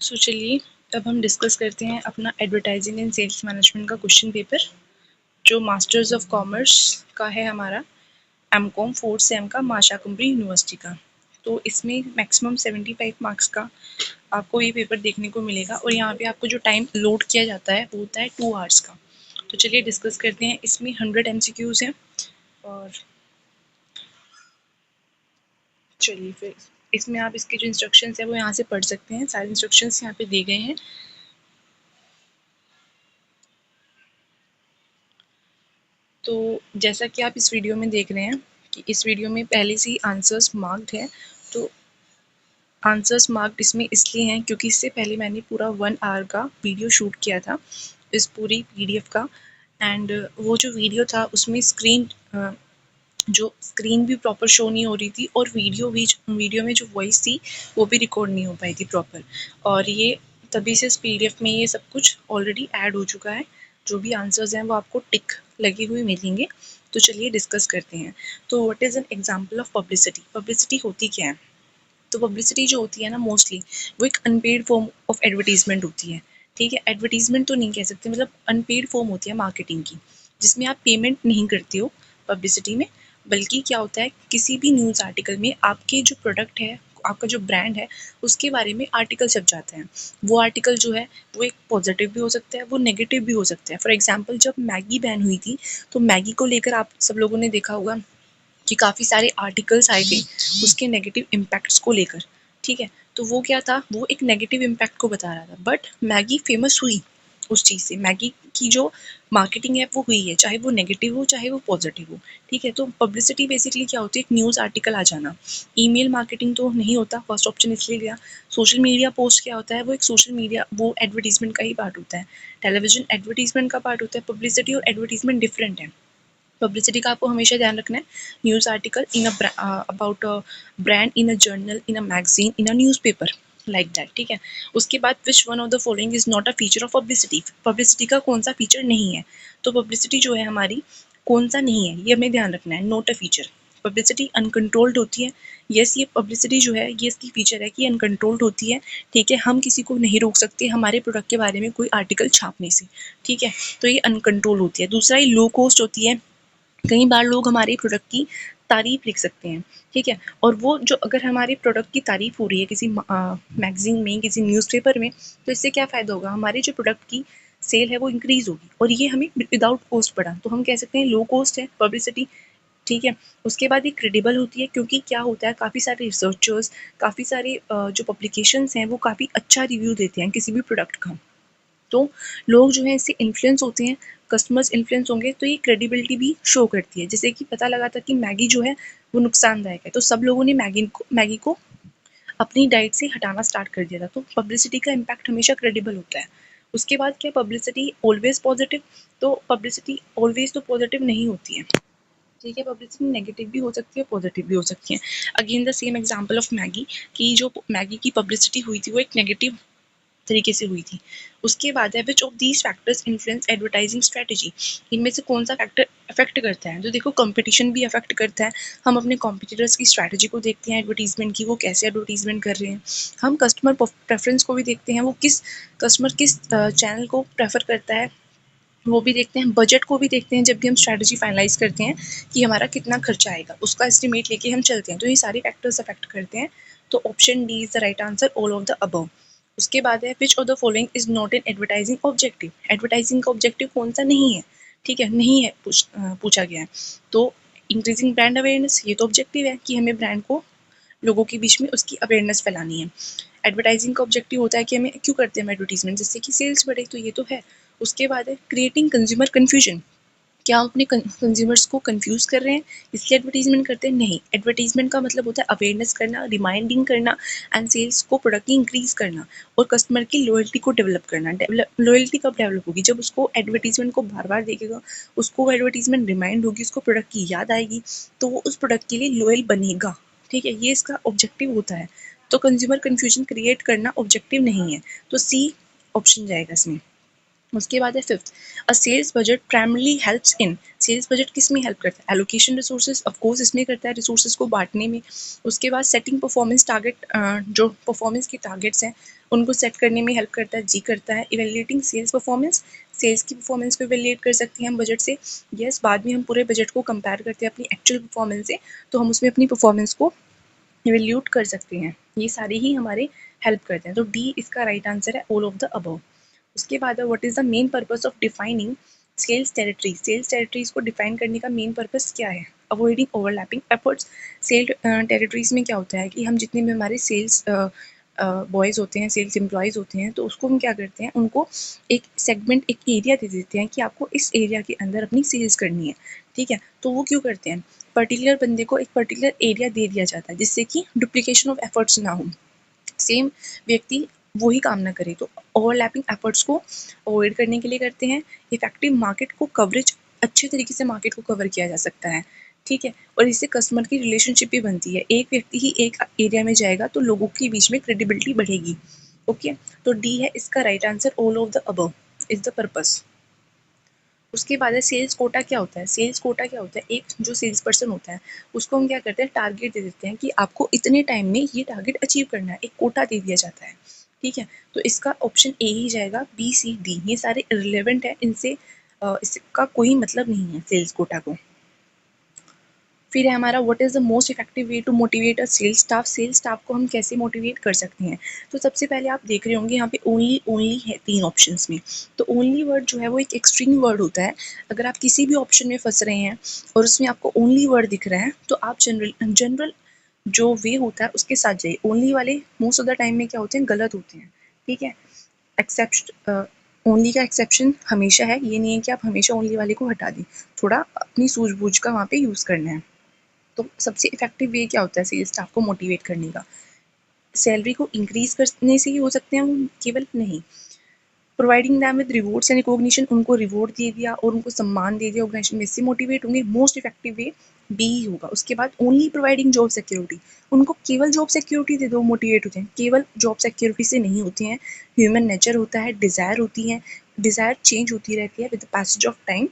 चलिए अब हम डिस्कस करते हैं अपना एडवर्टाइजिंग एंड सेल्स मैनेजमेंट का क्वेश्चन पेपर, जो मास्टर्स ऑफ कॉमर्स का है हमारा, एमकॉम 4th सेम का, माशा कुंबरी यूनिवर्सिटी का। तो इसमें मैक्सिमम 75 मार्क्स का आपको ये पेपर देखने को मिलेगा और यहाँ पे आपको जो टाइम लोड किया जाता है वो होता है 2 आवर्स का। तो चलिए डिस्कस करते हैं। इसमें 100 MCQs हैं और चलिए फिर इसमें आप इसके जो इंस्ट्रक्शंस है वो यहाँ से पढ़ सकते हैं। सारे इंस्ट्रक्शंस यहाँ पे दिए गए हैं। तो जैसा कि आप इस वीडियो में देख रहे हैं कि इस वीडियो में पहले से ही आंसर्स मार्क्ड है। तो आंसर्स मार्क्ड इसमें इसलिए हैं क्योंकि इससे पहले मैंने पूरा 1 आवर का वीडियो शूट किया था इस पूरी PDF का। एंड वो जो वीडियो था उसमें स्क्रीन भी प्रॉपर शो नहीं हो रही थी और वीडियो में जो वॉइस थी वो भी रिकॉर्ड नहीं हो पाई थी प्रॉपर। और ये तभी से इस PDF में ये सब कुछ ऑलरेडी ऐड हो चुका है। जो भी आंसर्स हैं वो आपको टिक लगे हुए मिलेंगे। तो चलिए डिस्कस करते हैं। तो what is an example of publicity? Publicity होती क्या है? तो पब्लिसिटी जो होती है ना, मोस्टली वो एक अनपेड फॉर्म ऑफ एडवर्टीजमेंट होती है। ठीक है, एडवर्टीजमेंट तो नहीं कह सकते, मतलब अनपेड फॉर्म होती है मार्केटिंग की, जिसमें आप पेमेंट नहीं करते हो पब्लिसिटी में। बल्कि क्या होता है, किसी भी न्यूज़ आर्टिकल में आपके जो प्रोडक्ट है, आपका जो ब्रांड है, उसके बारे में आर्टिकल छप जाते हैं। वो आर्टिकल जो है वो एक पॉजिटिव भी हो सकता है, वो नेगेटिव भी हो सकता है। फॉर एग्जाम्पल, जब मैगी बैन हुई थी तो मैगी को लेकर आप सब लोगों ने देखा होगा कि काफ़ी सारे आर्टिकल्स आए थे उसके नेगेटिव इम्पैक्ट्स को लेकर। ठीक है, तो वो क्या था, वो एक नेगेटिव इम्पैक्ट को बता रहा था। बट मैगी फेमस हुई उस चीज़ से। मैगी की जो मार्केटिंग है वो हुई है, चाहे वो नेगेटिव हो चाहे वो पॉजिटिव हो। ठीक है, तो पब्लिसिटी बेसिकली क्या होती है, एक न्यूज़ आर्टिकल आ जाना। ईमेल मार्केटिंग तो नहीं होता, फर्स्ट ऑप्शन इसलिए लिया। सोशल मीडिया पोस्ट क्या होता है, वो एक सोशल मीडिया, वो एडवर्टीजमेंट का ही पार्ट होता है। टेलीविजन एडवर्टीजमेंट का पार्ट होता है। पब्लिसिटी और एडवर्टीजमेंट डिफरेंट है। पब्लिसिटी का आपको हमेशा ध्यान रखना है, news article in about a brand, in a journal, in a magazine, in a newspaper, like that. ठीक है, उसके बाद which one of the following is not a feature of publicity? Publicity का कौन सा फीचर नहीं है? तो पब्लिसिटी जो है हमारी, कौन सा नहीं है, ये हमें ध्यान रखना है। Not a feature, publicity uncontrolled होती है। यस, ये पब्लिसिटी जो है ये इसकी फीचर है कि अनकंट्रोल्ड होती है। ठीक है, हम किसी को नहीं रोक सकते हमारे प्रोडक्ट के बारे में कोई आर्टिकल छापने से। ठीक है, तो ये अनकंट्रोल होती है। दूसरा, ये लो कॉस्ट होती है। कई बार लोग हमारे प्रोडक्ट की तारीफ लिख सकते हैं। ठीक है, और वो जो, अगर हमारे प्रोडक्ट की तारीफ हो रही है किसी मैगजीन में, किसी न्यूज़पेपर में, तो इससे क्या फ़ायदा होगा, हमारे जो प्रोडक्ट की सेल है वो इंक्रीज होगी और ये हमें विदाउट कॉस्ट पड़ा। तो हम कह सकते हैं लो कॉस्ट है पब्लिसिटी। ठीक है, उसके बाद ये क्रेडिबल होती है, क्योंकि क्या होता है, काफ़ी सारे रिसर्चर्स, काफ़ी सारे जो पब्लिकेशंस हैं वो काफ़ी अच्छा रिव्यू देते हैं किसी भी प्रोडक्ट का। तो लोग जो है इससे इन्फ्लुएंस होते हैं, कस्टमर्स इन्फ्लुएंस होंगे तो ये क्रेडिबिलिटी भी शो करती है। जैसे कि पता लगा था कि मैगी जो है वो नुकसानदायक है, तो सब लोगों ने मैगी को अपनी डाइट से हटाना स्टार्ट कर दिया था। तो पब्लिसिटी का इम्पैक्ट हमेशा क्रेडिबल होता है। उसके बाद क्या, पब्लिसिटी ऑलवेज पॉजिटिव? तो पब्लिसिटी ऑलवेज तो पॉजिटिव नहीं होती है। ठीक है, पब्लिसिटी नेगेटिव भी हो सकती है, पॉजिटिव भी हो सकती है। Again the same example of Maggi, कि जो मैगी की पब्लिसिटी हुई थी वो एक नेगेटिव तरीके से हुई थी। उसके बाद है, which of these factors influence advertising strategy? इनमें से कौन सा फैक्टर अफेक्ट करता है? तो देखो, कंपटीशन भी अफेक्ट करता है। हम अपने कॉम्पिटिटर्स की स्ट्रैटेजी को देखते हैं एडवर्टीजमेंट की, वो कैसे एडवर्टीजमेंट कर रहे हैं। हम कस्टमर प्रेफरेंस को भी देखते हैं, वो कस्टमर किस चैनल को प्रेफर करता है, वो भी देखते हैं। बजट को भी देखते हैं, जब भी हम स्ट्रैटेजी फाइनलाइज करते हैं कि हमारा कितना खर्चा आएगा, उसका एस्टिमेट लेके हम चलते हैं। तो ये सारे फैक्टर्स अफेक्ट करते हैं। तो option D is the right answer, all of the above. उसके बाद है, which of the following is not an advertising objective? Advertising का ऑब्जेक्टिव कौन सा नहीं है? ठीक है, नहीं है, पूछा गया है। तो इंक्रीजिंग ब्रांड अवेयरनेस, ये तो ऑब्जेक्टिव है कि हमें ब्रांड को लोगों के बीच में उसकी अवेयरनेस फैलानी है। एडवर्टाइजिंग का ऑब्जेक्टिव होता है कि हमें क्यों करते हैं हम एडवर्टीजमेंट, जिससे कि सेल्स बढ़े, तो ये तो है। उसके बाद है, क्रिएटिंग कंज्यूमर कन्फ्यूजन, क्या हम अपने कंज्यूमर्स को कंफ्यूज कर रहे हैं इसलिए एडवर्टीजमेंट करते हैं? नहीं, एडवर्टीजमेंट का मतलब होता है अवेयरनेस करना, रिमाइंडिंग करना एंड सेल्स को, प्रोडक्ट की इंक्रीज करना और कस्टमर की लॉयल्टी को डेवलप करना। लॉयल्टी कब डेवलप होगी? जब उसको एडवर्टीजमेंट को बार बार देखेगा, उसको एडवर्टीजमेंट रिमाइंड होगी, उसको प्रोडक्ट की याद आएगी, तो वो उस प्रोडक्ट के लिए लॉयल बनेगा। ठीक है, ये इसका ऑब्जेक्टिव होता है। तो कंज्यूमर कन्फ्यूजन क्रिएट करना ऑब्जेक्टिव नहीं है, तो सी ऑप्शन जाएगा इसमें। उसके बाद है fifth, a sales budget primarily helps in, sales budget किस में हेल्प करता है? एलोकेशन रिसोर्सेज, ऑफ कोर्स इसमें करता है, रिसोर्सेज को बांटने में। उसके बाद सेटिंग परफॉर्मेंस टारगेट, जो परफॉर्मेंस के टारगेट्स हैं उनको सेट करने में हेल्प करता है, जी करता है। इवेल्युएटिंग सेल्स परफॉर्मेंस, सेल्स की परफॉर्मेंस को इवेल्युएट कर सकते हैं हम बजट से। यस, बाद में हम पूरे बजट को कंपेयर करते हैं अपनी एक्चुअल परफॉर्मेंस से, तो हम उसमें अपनी परफॉर्मेंस को इवेल्यूट कर सकते हैं। ये सारे ही हमारे हेल्प करते हैं। तो डी इसका राइट आंसर है, ऑल ऑफ द अबव। उसके बाद है what is the main purpose of defining sales territory, sales territories को डिफाइन करने का मेन पर्पस क्या है? Avoiding overlapping efforts. Sale territories में क्या होता है कि हम जितने भी हमारे सेल्स बॉयज़ होते हैं, सेल्स एम्प्लॉयज़ होते हैं, तो उसको हम क्या करते हैं, उनको एक सेगमेंट, एक एरिया दे देते हैं कि आपको इस एरिया के अंदर अपनी सेल्स करनी है, ठीक है। तो वो क्यों करते हैं, पर्टिकुलर बंदे को एक पर्टिकुलर एरिया दे दिया जाता है जिससे कि डुप्लीकेशन ऑफ एफर्ट्स ना हो, सेम व्यक्ति वही काम ना करे। तो ओवरलैपिंग एफर्ट्स को अवॉइड करने के लिए करते हैं। इफेक्टिव मार्केट को कवरेज, अच्छे तरीके से मार्केट को कवर किया जा सकता है, ठीक है। और इससे कस्टमर की रिलेशनशिप भी बनती है, एक व्यक्ति ही एक एरिया में जाएगा तो लोगों के बीच में क्रेडिबिलिटी बढ़ेगी। ओके, तो डी है इसका right answer, all of the above is the purpose. उसके बाद है सेल्स कोटा क्या होता है? सेल्स कोटा क्या होता है, एक जो सेल्स पर्सन होता है उसको हम क्या करते हैं, टारगेट दे देते हैं कि आपको इतने टाइम में ये टारगेट अचीव करना है, एक कोटा दे दिया जाता है, ठीक है। तो इसका ऑप्शन ए ही जाएगा, बी सी डी ये सारे रिलेवेंट है, इनसे इसका कोई मतलब नहीं है सेल्स कोटा को। फिर है हमारा what is the most effective way to motivate a sales staff, sales staff को हम कैसे मोटिवेट कर सकते हैं? तो सबसे पहले आप देख रहे होंगे यहाँ पे ओनली ओनली है तीन ऑप्शंस में। तो ओनली वर्ड जो है वो एक एक्सट्रीम वर्ड होता है। अगर आप किसी भी ऑप्शन में फंस रहे हैं और उसमें आपको ओनली वर्ड दिख रहा है तो आप जनरल जनरल जो वे होता है उसके साथ जाइए। ओनली वाले मोस्ट ऑफ द टाइम में क्या होते हैं, गलत होते हैं, ठीक है। एक्सेप्शन, ओनली का एक्सेप्शन हमेशा है, ये नहीं है कि आप हमेशा ओनली वाले को हटा दें, थोड़ा अपनी सूझबूझ का वहाँ पे यूज़ करना है। तो सबसे इफेक्टिव वे क्या होता है सेल्स स्टाफ को मोटिवेट करने का? सैलरी को इंक्रीज करने से ही हो सकते हैं वो, केवल नहीं। Providing them with rewards and recognition, उनको रिवॉर्ड दे दिया और उनको सम्मान दे दिया ऑर्गेनाइजेशन में, इससे मोटिवेट होंगे। मोस्ट इफेक्टिव वे बी ही होगा। उसके बाद ओनली प्रोवाइडिंग जॉब सिक्योरिटी, उनको केवल जॉब सिक्योरिटी दे दो, मोटिवेट होते हैं। केवल जॉब सिक्योरिटी से नहीं होते हैं, ह्यूमन नेचर होता है, डिज़ायर होती है, डिज़ायर चेंज होती रहती है with the passage of time.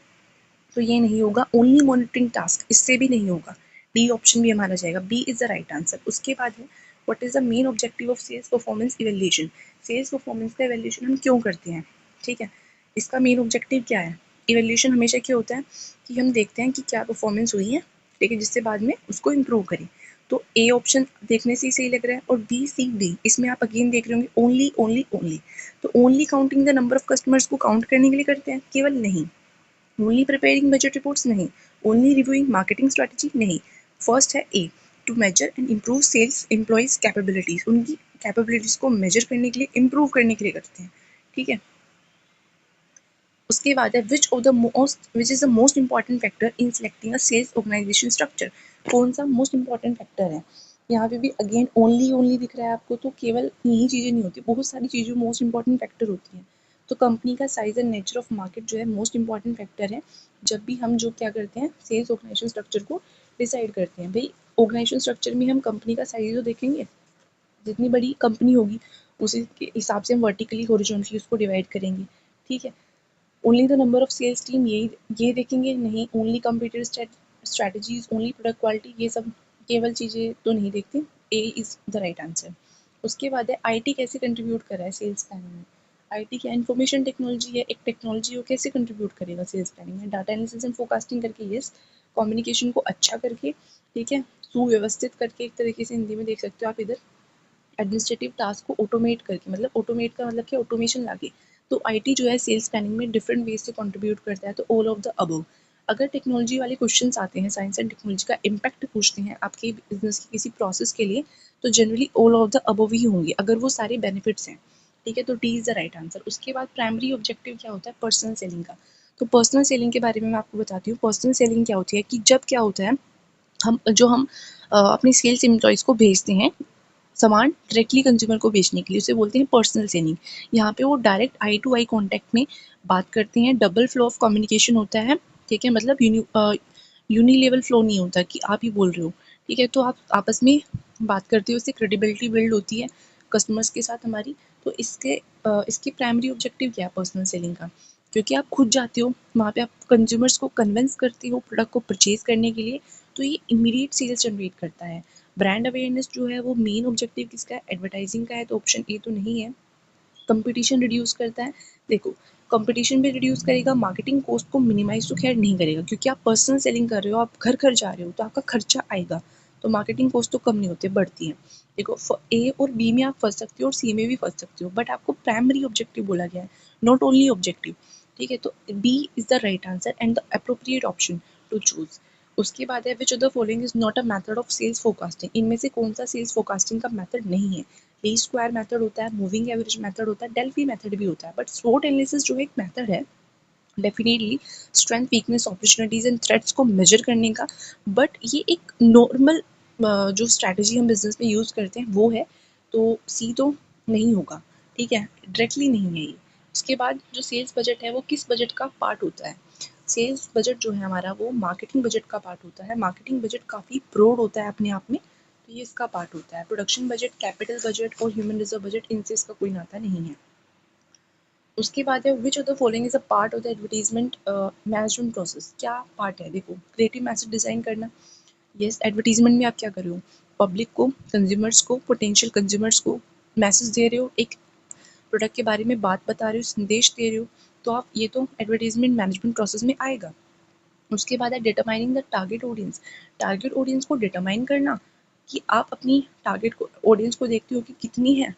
तो ये नहीं होगा। ओनली मॉनिटरिंग टास्क, इससे भी नहीं होगा। डी ऑप्शन भी हमारा जाएगा, B is the right answer. उसके बाद है what is the main objective of sales performance evaluation, sales performance का इवैल्यूएशन हम क्यों करते हैं, ठीक है। इसका मेन ऑब्जेक्टिव क्या है? इवैल्यूएशन हमेशा क्या होता है कि हम देखते हैं कि क्या परफॉर्मेंस हुई है, ठीक है, जिससे बाद में उसको इम्प्रूव करें। तो ए ऑप्शन देखने से ही सही लग रहा है, और बी सी डी इसमें आप अगेन देख रहे होंगे ओनली ओनली ओनली। तो only counting the number of customers को काउंट करने के लिए करते हैं, केवल नहीं। ओनली प्रिपेयरिंग बजट रिपोर्ट्स नहीं, ओनली रिव्यूइंग मार्केटिंग स्ट्रेटजी नहीं। फर्स्ट है A, to measure and improve sales employees capabilities, उनकी कैपेबिलिटीज को मेजर करने के लिए, इम्प्रूव करने के लिए करते हैं, ठीक है। उसके बाद है which is the most important factor in selecting a sales organisation structure, कौन सा मोस्ट इंपॉर्टेंट फैक्टर है? यहाँ पे भी अगेन ओनली ओनली दिख रहा है आपको, तो केवल यही चीज़ें नहीं होती, बहुत सारी चीज़ें मोस्ट इंपॉर्टेंट फैक्टर होती हैं। तो कंपनी का size and nature of market जो है मोस्ट इंपॉर्टेंट फैक्टर है जब भी हम जो क्या करते हैं सेल्स ऑर्गेनाइजेशन स्ट्रक्चर को डिसाइड करते हैं। भाई ऑर्गेनाइजेशन स्ट्रक्चर में हम कंपनी का साइज तो देखेंगे, जितनी बड़ी कंपनी होगी उसी के हिसाब से हम वर्टिकली हॉरिजॉन्टली उसको डिवाइड करेंगे, ठीक है। Only the number of sales team ये देखेंगे नहीं, only computer strategies, only product quality, ये सब केवल चीज़ें तो नहीं देखते। A is the right answer. उसके बाद है आईटी कैसे कंट्रीब्यूट कर रहा है सेल्स प्लानिंग में? आईटी क्या इन्फॉर्मेशन टेक्नोलॉजी है, एक टेक्नोलॉजी, वो कैसे कंट्रीब्यूट करेगा सेल्स प्लानिंग में? डाटा एनालिसिस एंड फोरकास्टिंग करके, यस। कम्युनिकेशन को अच्छा करके, ठीक है, सुव्यवस्थित करके, एक तरीके से हिंदी में देख सकते हो आप इधर, एडमिनिस्ट्रेटिव टास्क को ऑटोमेट करके, मतलब ऑटोमेट का मतलब क्या, ऑटोमेशन लाके। तो आईटी जो है सेल्स प्लानिंग में डिफरेंट वेज से कंट्रीब्यूट करता है। तो ऑल ऑफ द अबव। अगर टेक्नोलॉजी वाले क्वेश्चंस आते हैं, साइंस एंड टेक्नोलॉजी का इम्पैक्ट पूछते हैं आपके बिजनेस की किसी प्रोसेस के लिए, तो generally all of the above ही होंगे अगर वो सारे बेनिफिट्स हैं, ठीक है। तो D is the right answer. उसके बाद प्राइमरी ऑब्जेक्टिव क्या होता है पर्सनल सेलिंग का? तो पर्सनल सेलिंग के बारे में मैं आपको बताती हूँ। पर्सनल सेलिंग क्या होती है कि जब क्या होता है, हम अपने सेल्स एम्प्लॉयज़ को भेजते हैं सामान डायरेक्टली कंज्यूमर को बेचने के लिए, उसे बोलते हैं पर्सनल सेलिंग। यहाँ पे वो direct eye to eye contact में बात करते हैं, डबल फ्लो ऑफ कम्युनिकेशन होता है, ठीक है, मतलब यूनिलेवल फ्लो नहीं होता कि आप ही बोल रहे हो, ठीक है। तो आप आपस में बात करते हो, उससे क्रेडिबिलिटी बिल्ड होती है, कस्टमर्स के साथ हमारी। तो इसके प्राइमरी ऑब्जेक्टिव क्या है पर्सनल सेलिंग का, क्योंकि आप खुद जाते हो वहाँ पे, आप कंज्यूमर्स को कन्विंस करते हो प्रोडक्ट को परचेज करने के लिए, तो ये इमीडिएट सेल्स जनरेट करता है। ब्रांड अवेयरनेस जो है वो मेन ऑब्जेक्टिव किसका है, एडवर्टाइजिंग का है, तो ऑप्शन ए तो नहीं है। कंपटीशन रिड्यूस करता है, देखो कंपटीशन भी रिड्यूस करेगा, मार्केटिंग कॉस्ट को मिनिमाइज तो खैर नहीं करेगा, क्योंकि आप पर्सनल सेलिंग कर रहे हो, आप घर घर जा रहे हो, तो आपका खर्चा आएगा, तो मार्केटिंग कॉस्ट तो कम नहीं होते, बढ़ती है। देखो ए और बी में आप फंस सकते हो और सी में भी फंस सकते हो, बट आपको प्राइमरी ऑब्जेक्टिव बोला गया है, नॉट ओनली ऑब्जेक्टिव। ठीक है, तो B is the right answer and the appropriate option to choose. उसके बाद है which of the following is not a method of sales forecasting, इनमें से कौन सा सेल्स फोरकास्टिंग का मेथड नहीं है। ली स्क्वायर मेथड होता है, मूविंग एवरेज मेथड होता है, डेल्फी मेथड भी होता है, बट स्वोट एनालिसिस जो एक मेथड है definitely strength weakness opportunities and threats को मेजर करने का, बट ये एक नॉर्मल जो स्ट्रैटेजी हम बिजनेस में यूज़ करते हैं वो है, तो सी तो नहीं होगा। ठीक है, डायरेक्टली नहीं है ये। उसके बाद जो सेल्स बजट है वो किस बजट का पार्ट होता है, सेल्स बजट जो है हमारा वो मार्केटिंग बजट का पार्ट होता है। मार्केटिंग बजट काफ़ी ब्रॉड होता है अपने आप में, तो ये इसका पार्ट होता है। प्रोडक्शन बजट, कैपिटल बजट और ह्यूमन रिजर्व बजट, इनसे इसका कोई नाता नहीं है। उसके बाद है which of the following is a part of the advertisement management process, क्या पार्ट है, देखो क्रिएटिव मैसेज डिजाइन करना, यस एडवर्टीजमेंट में आप क्या कर रहे हो, पब्लिक को, कंज्यूमर्स को, पोटेंशियल कंज्यूमर्स को मैसेज दे रहे हो, एक प्रोडक्ट के बारे में बात बता रहे हो, संदेश दे रहे हो, तो आप ये तो एडवर्टीजमेंट मैनेजमेंट प्रोसेस में आएगा। उसके बाद है डिटरमाइनिंग द टारगेट ऑडियंस को डिटरमाइन करना, कि आप अपनी टारगेट को ऑडियंस को देखते हो कि कितनी है,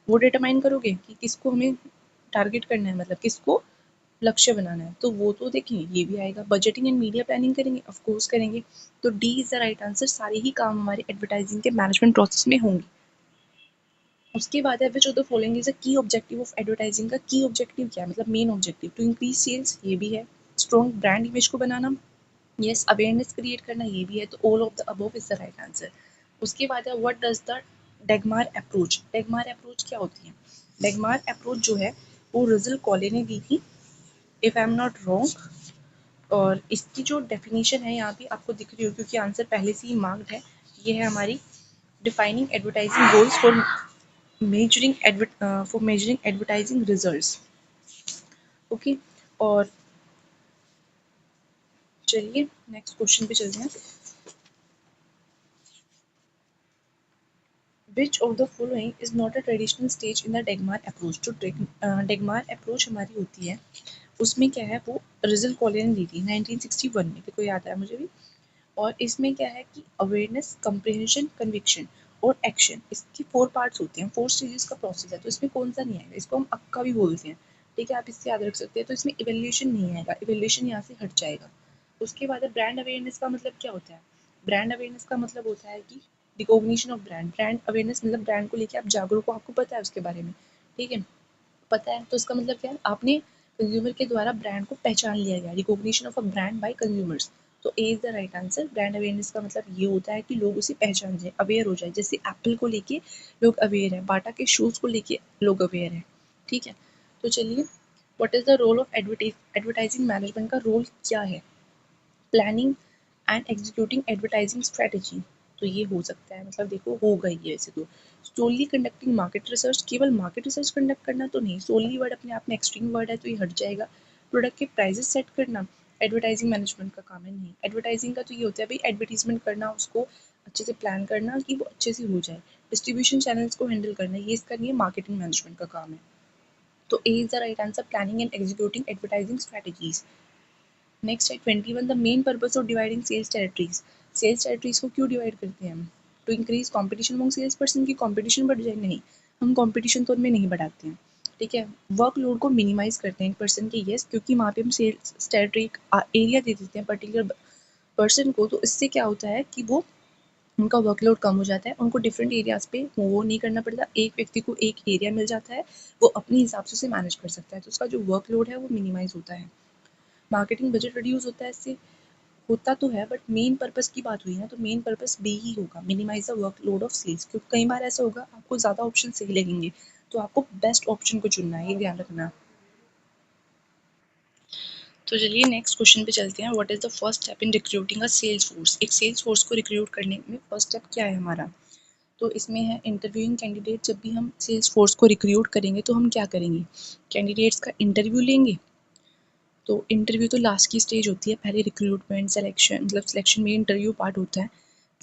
वो डिटरमाइन करोगे कि किसको हमें टारगेट करना है, मतलब किसको लक्ष्य बनाना है, तो वो तो देखेंगे, ये भी आएगा। बजटिंग एंड मीडिया प्लानिंग करेंगे, ऑफ कोर्स करेंगे, तो D is the right answer, सारे ही काम हमारे एडवर्टाइजिंग के मैनेजमेंट प्रोसेस में होंगे। उसके बाद है which of the following is a की ऑब्जेक्टिव ऑफ एडवर्टाइजिंग, का की ऑब्जेक्टिव क्या है, मतलब main objective, to increase sales, ये भी है। स्ट्रॉन्ग ब्रांड इमेज को बनाना, यस अवेयरनेस क्रिएट करना, ये भी है, तो all of the above is the right answer. उसके बाद है what does the DAGMAR approach, DAGMAR approach क्या होती है, डेगमार अप्रोच जो है वो रजल कॉले ने दी थी, if I am not wrong, और इसकी जो डेफिनेशन है यहाँ पे आपको दिख रही हो, क्योंकि आंसर पहले से ही मार्क्ड है, ये है हमारी defining advertising goals for measuring advertising results. Okay, और चलिए नेक्स्ट क्वेश्चन पे चलते हैं। Which of the following is not a traditional stage in the Dagmar approach? जो Dagmar approach हमारी होती है उसमें क्या है, वो रिजल कॉले ने दी थी 1961 में, देखो याद है मुझे भी। और इसमें क्या है कि अवेयरनेस, कंप्रिहेंशन, कन्विक्शन और एक्शन, इसकी 4 पार्ट्स होते हैं, 4 स्टेजेस का प्रोसेस है, तो इसमें कौन सा नहीं आएगा, इसको हम अक्का भी बोलते हैं। ठीक है, आप इससे याद रख सकते हैं, तो इसमें इवेल्यूशन नहीं आएगा, इवेल्यूशन यहाँ से हट जाएगा। उसके बाद ब्रांड अवेयरनेस का मतलब क्या होता है, ब्रांड अवेयरनेस का मतलब होता है कि recognition of brand, brand awareness मतलब ब्रांड को लेके आप जागरूक हो, आपको पता है उसके बारे में। ठीक है, पता है, तो इसका मतलब क्या है, आपने कंज्यूमर के द्वारा ब्रांड को पहचान लिया गया, recognition of a brand by consumers, तो A is the right answer. Brand awareness का मतलब ये होता है कि लोग उसे पहचान जाए, अवेयर हो जाए, जैसे एप्पल को लेके लोग अवेयर हैं, बाटा के शूज़ को लेके लोग अवेयर हैं। ठीक है, तो चलिए what is the role of advertising management, का रोल क्या है, planning and executing advertising strategy, तो ये हो सकता है, मतलब देखो होगा ही ऐसे तो। सोनली कंडक्टिंग मार्केट रिसर्च, केवल मार्केट रिसर्च कंडक्ट करना तो नहीं, सोनली वर्ड अपने आप में एक्सट्रीम वर्ड है तो ये हट जाएगा। प्रोडक्ट के प्राइजेस सेट करना एडवर्टाइजिंग मैनेजमेंट का काम है, नहीं। एडवर्टाइजिंग का तो ये होता है भाई एडवर्टीजमेंट करना, उसको अच्छे से प्लान करना कि वो अच्छे से हो जाए, डिस्ट्रीब्यूशन चैनल्स को हैंडल करना, ये इसका नहीं है, मार्केटिंग मैनेजमेंट का काम है। तो A is the right answer, planning and executing advertising strategies. Next है 21, the main purpose of dividing sales territories, sales territories को क्यों डिवाइड करते हैं हम, to increase competition among sales person, की कंपटीशन बढ़ जाए, नहीं, हम कंपटीशन तो उनमें नहीं बढ़ाते हैं। ठीक है, वर्कलोड को मिनिमाइज करते हैं एक पर्सन के, यस, क्योंकि वहाँ पे हम सेल्स टेरिटरी एरिया दे देते हैं पर्टिकुलर पर्सन को, तो इससे क्या होता है कि वो उनका वर्कलोड कम हो जाता है, उनको डिफरेंट एरियाज पे वो नहीं करना पड़ता, एक व्यक्ति को एक एरिया मिल जाता है, वो अपने हिसाब से उसे मैनेज कर सकता है, तो उसका जो वर्कलोड है वो मिनिमाइज होता है। मार्केटिंग बजट रिड्यूस होता है इससे, होता तो है, बट मेन पर्पस की बात हुई ना, तो मेन पर्पस बी ही होगा, minimise the workload of sales, क्योंकि कई बार ऐसा होगा आपको ज़्यादा ऑप्शन सही लगेंगे, तो आपको बेस्ट ऑप्शन को चुनना है, ये ध्यान रखना। तो चलिए नेक्स्ट क्वेश्चन पे चलते हैं। What is the first step in recruiting a sales force, एक सेल्स फोर्स को रिक्रूट करने में फर्स्ट स्टेप क्या है हमारा, तो इसमें है इंटरव्यूइंग कैंडिडेट। जब भी हम सेल्स फोर्स को रिक्रूट करेंगे तो हम क्या करेंगे, कैंडिडेट्स का इंटरव्यू लेंगे। तो इंटरव्यू तो लास्ट की स्टेज होती है, पहले रिक्रूटमेंट सिलेक्शन, मतलब सिलेक्शन में इंटरव्यू पार्ट होता है।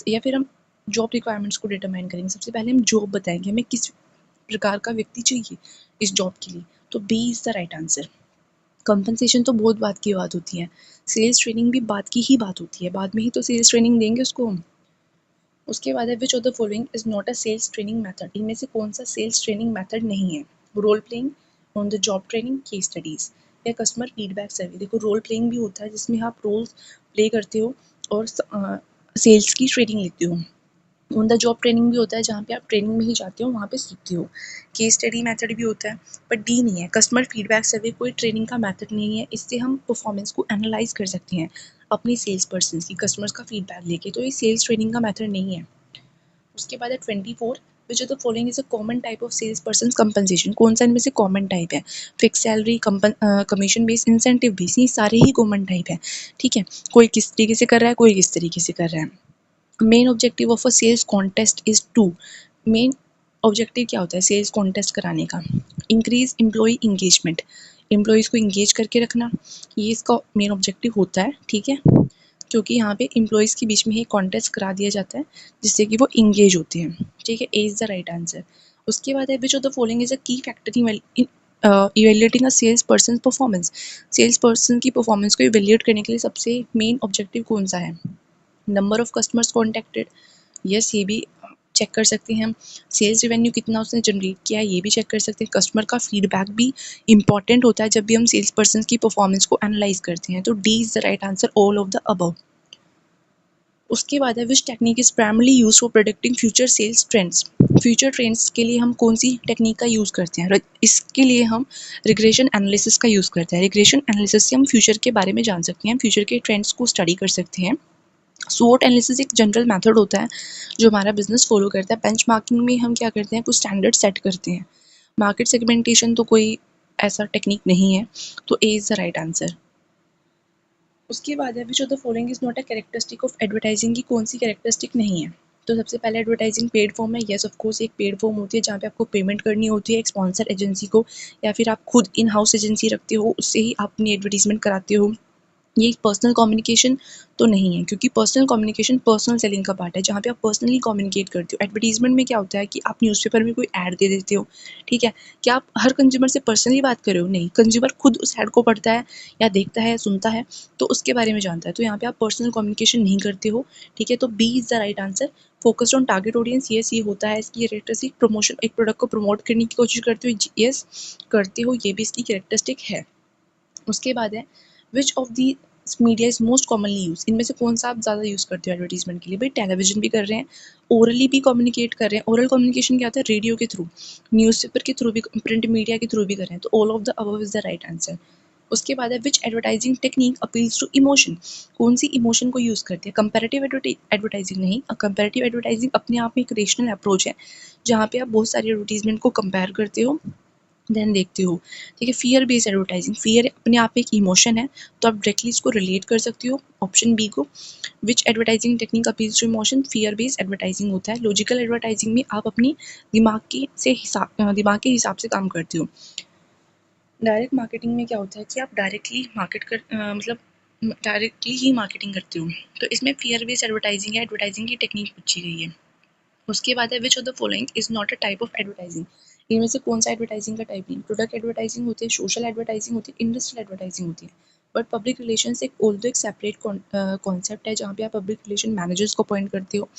या फिर हम जॉब रिक्वायरमेंट्स को डिटरमाइन करेंगे। सबसे पहले हम जॉब बताएंगे, हमें किस प्रकार का व्यक्ति चाहिए इस जॉब के लिए। तो B is the right answer. Compensation तो बहुत बात की बात होती है, सेल्स ट्रेनिंग भी बात की ही बात होती है, बाद में ही तो सेल्स ट्रेनिंग देंगे उसको हम। उसके बाद है which of the following is not a sales training method, इनमें से कौन सा सेल्स ट्रेनिंग मेथड नहीं है। Role playing, on the job training, case studies या कस्टमर फीडबैक सर्वे। देखो रोल प्लेइंग भी होता है जिसमें आप रोल प्ले करते हो और सेल्स की ट्रेनिंग लेते हो। ऑन द जॉब ट्रेनिंग भी होता है जहाँ पे आप ट्रेनिंग में ही जाते हो, वहाँ पे सीखते हो। केस स्टडी मेथड भी होता है, बट डी नहीं है। कस्टमर फीडबैक सर्वे कोई ट्रेनिंग का मेथड नहीं है, इससे हम परफॉर्मेंस को एनालाइज कर सकते हैं अपनी सेल्स पर्सन की, कस्टमर्स का फीडबैक लेके। तो ये सेल्स ट्रेनिंग का मेथड नहीं है। उसके बाद है 24, which of the following is a common type of sales person compensation. कौन सा इनमें से कॉमन टाइप है। Fix salary, commission based, incentive based, ये सारे ही कॉमन टाइप है। ठीक है, कोई किस तरीके से कर रहा है, कोई किस तरीके से कर रहा है। Main objective of a sales contest is to, main objective क्या होता है सेल्स कॉन्टेस्ट कराने का, इंक्रीज एम्प्लॉय इंगेजमेंट, एम्प्लॉयज़ को इंगेज करके रखना, ये इसका मेन ऑब्जेक्टिव होता है। ठीक है, क्योंकि यहाँ पे एम्प्लॉयज़ के बीच में ही कॉन्टेस्ट करा दिया जाता है जिससे कि वो इंगेज होते हैं। ठीक है, A is the right answer. उसके बाद है which of the following is a key factor in evaluating a sales person performance. Sales person की परफॉर्मेंस को इवेल्युएट करने के लिए सबसे मेन ऑब्जेक्टिव कौन सा है। Number of customers contacted, yes ये भी चेक कर सकते हैं हम। सेल्स रेवेन्यू कितना उसने जनरेट किया है ये भी चेक कर सकते हैं। कस्टमर का फीडबैक भी इंपॉर्टेंट होता है जब भी हम सेल्स पर्सन की परफॉर्मेंस को एनालाइज करते हैं। तो D is the right answer, all of the above. उसके बाद है which technique is primarily use for predicting future sales trends. Future trends के लिए हम कौन सी टेक्निक का यूज़ करते हैं। इसके लिए हम रिग्रेशन एनालिसिस का यूज़ करते हैं। रिग्रेशन एनालिसिस से हम फ्यूचर के बारे में जान सकते हैं, फ्यूचर के ट्रेंड्स को स्टडी कर सकते हैं। स्वॉट एनालिसिस एक जनरल मेथड होता है जो हमारा बिजनेस फॉलो करता है। बेंचमार्किंग में हम क्या करते हैं, कुछ स्टैंडर्ड सेट करते हैं। मार्केट सेगमेंटेशन तो कोई ऐसा टेक्निक नहीं है, तो A is the right answer. उसके बाद है which of the following is not a characteristic of advertising, की कौन सी कैरेक्टरिस्टिक नहीं है। तो सबसे पहले एडवर्टाइजिंग पेड फॉर्म है, येस ऑफ कोर्स एक पेड फॉर्म होती है जहाँ पे आपको पेमेंट करनी होती है एक स्पॉन्सर एजेंसी को, या फिर आप खुद इन हाउस एजेंसी रखते हो उससे ही आप अपनी एडवर्टीजमेंट कराते हो। ये पर्सनल कम्युनिकेशन तो नहीं है, क्योंकि पर्सनल कम्युनिकेशन पर्सनल सेलिंग का पार्ट है जहाँ पे आप पर्सनली कम्युनिकेट करते हो। एडवर्टीजमेंट में क्या होता है कि आप न्यूज़पेपर में कोई ऐड दे देते हो। ठीक है, क्या आप हर कंज्यूमर से पर्सनली बात कर रहे हो, नहीं, कंज्यूमर खुद उस ऐड को पढ़ता है या देखता है सुनता है तो उसके बारे में जानता है, तो यहाँ पे आप पर्सनल कम्युनिकेशन नहीं करते हो। ठीक है, तो B is the right answer. Focused on target audience, yes ये होता है इसकी कैरेक्टरिस्टिक। प्रमोशन, एक प्रोडक्ट को प्रमोट करने की कोशिश करते हो, यस करते हो, ये भी इसकी कैरेक्टरिस्टिक है। उसके बाद है which of the media is most commonly use, इनमें से कौन सा आप ज़्यादा यूज़ करते हो एडवर्टीजमेंट के लिए। भाई टेलीविजन भी कर रहे हैं, ओरली भी कम्युनिकेट कर रहे हैं। ओरल कम्युनिकेशन क्या होता है, रेडियो के थ्रू, न्यूज़पेपर के थ्रू भी, प्रिंट मीडिया के थ्रू भी कर रहे हैं। तो all of the above is the right answer. उसके बाद है which advertising technique appeals to emotion, कौन सी इमोशन को यूज़ करते हैं। कंपैरेटिव एडवर्टाइजिंग नहीं, कंपैरेटिव एडवर्टाइजिंग अपने आप में एक रेशनल अप्रोच है जहाँ पे आप बहुत सारी एडवर्टीजमेंट को कंपेयर करते हो देन देखते हो। ठीक है, फियर बेस्ड एडवर्टाइजिंग, फियर अपने आप एक इमोशन है तो आप डायरेक्टली इसको रिलेट कर सकते हो ऑप्शन बी को। Which advertising technique appeals to emotion, fear based advertising होता है। लॉजिकल एडवर्टाइजिंग में आप अपनी दिमाग के हिसाब से काम करते हो। डायरेक्ट मार्केटिंग में क्या होता है कि आप डायरेक्टली मतलब डायरेक्टली ही मार्केटिंग करते हो, तो इसमें फियर बेस्ड एडवर्टाइजिंग या एडवर्टाइजिंग की टेक्निक पूछी गई है। उसके बाद है which of the following is not a type of advertising, इनमें से कौन सा एडवर्टाइजिंग का टाइप नहीं। प्रोडक्ट एडवर्टाइजिंग होती है, सोशल एडवर्टाइजिंग होती है, इंडस्ट्रियल एडवर्टाइजिंग होती है। बट पब्लिक रिलेशंस एक ऑल्दो एक सेपरेट कॉन्सेप्ट है जहाँ पे आप पब्लिक रिलेशन मैनेजर्स को अपॉइंट करते हो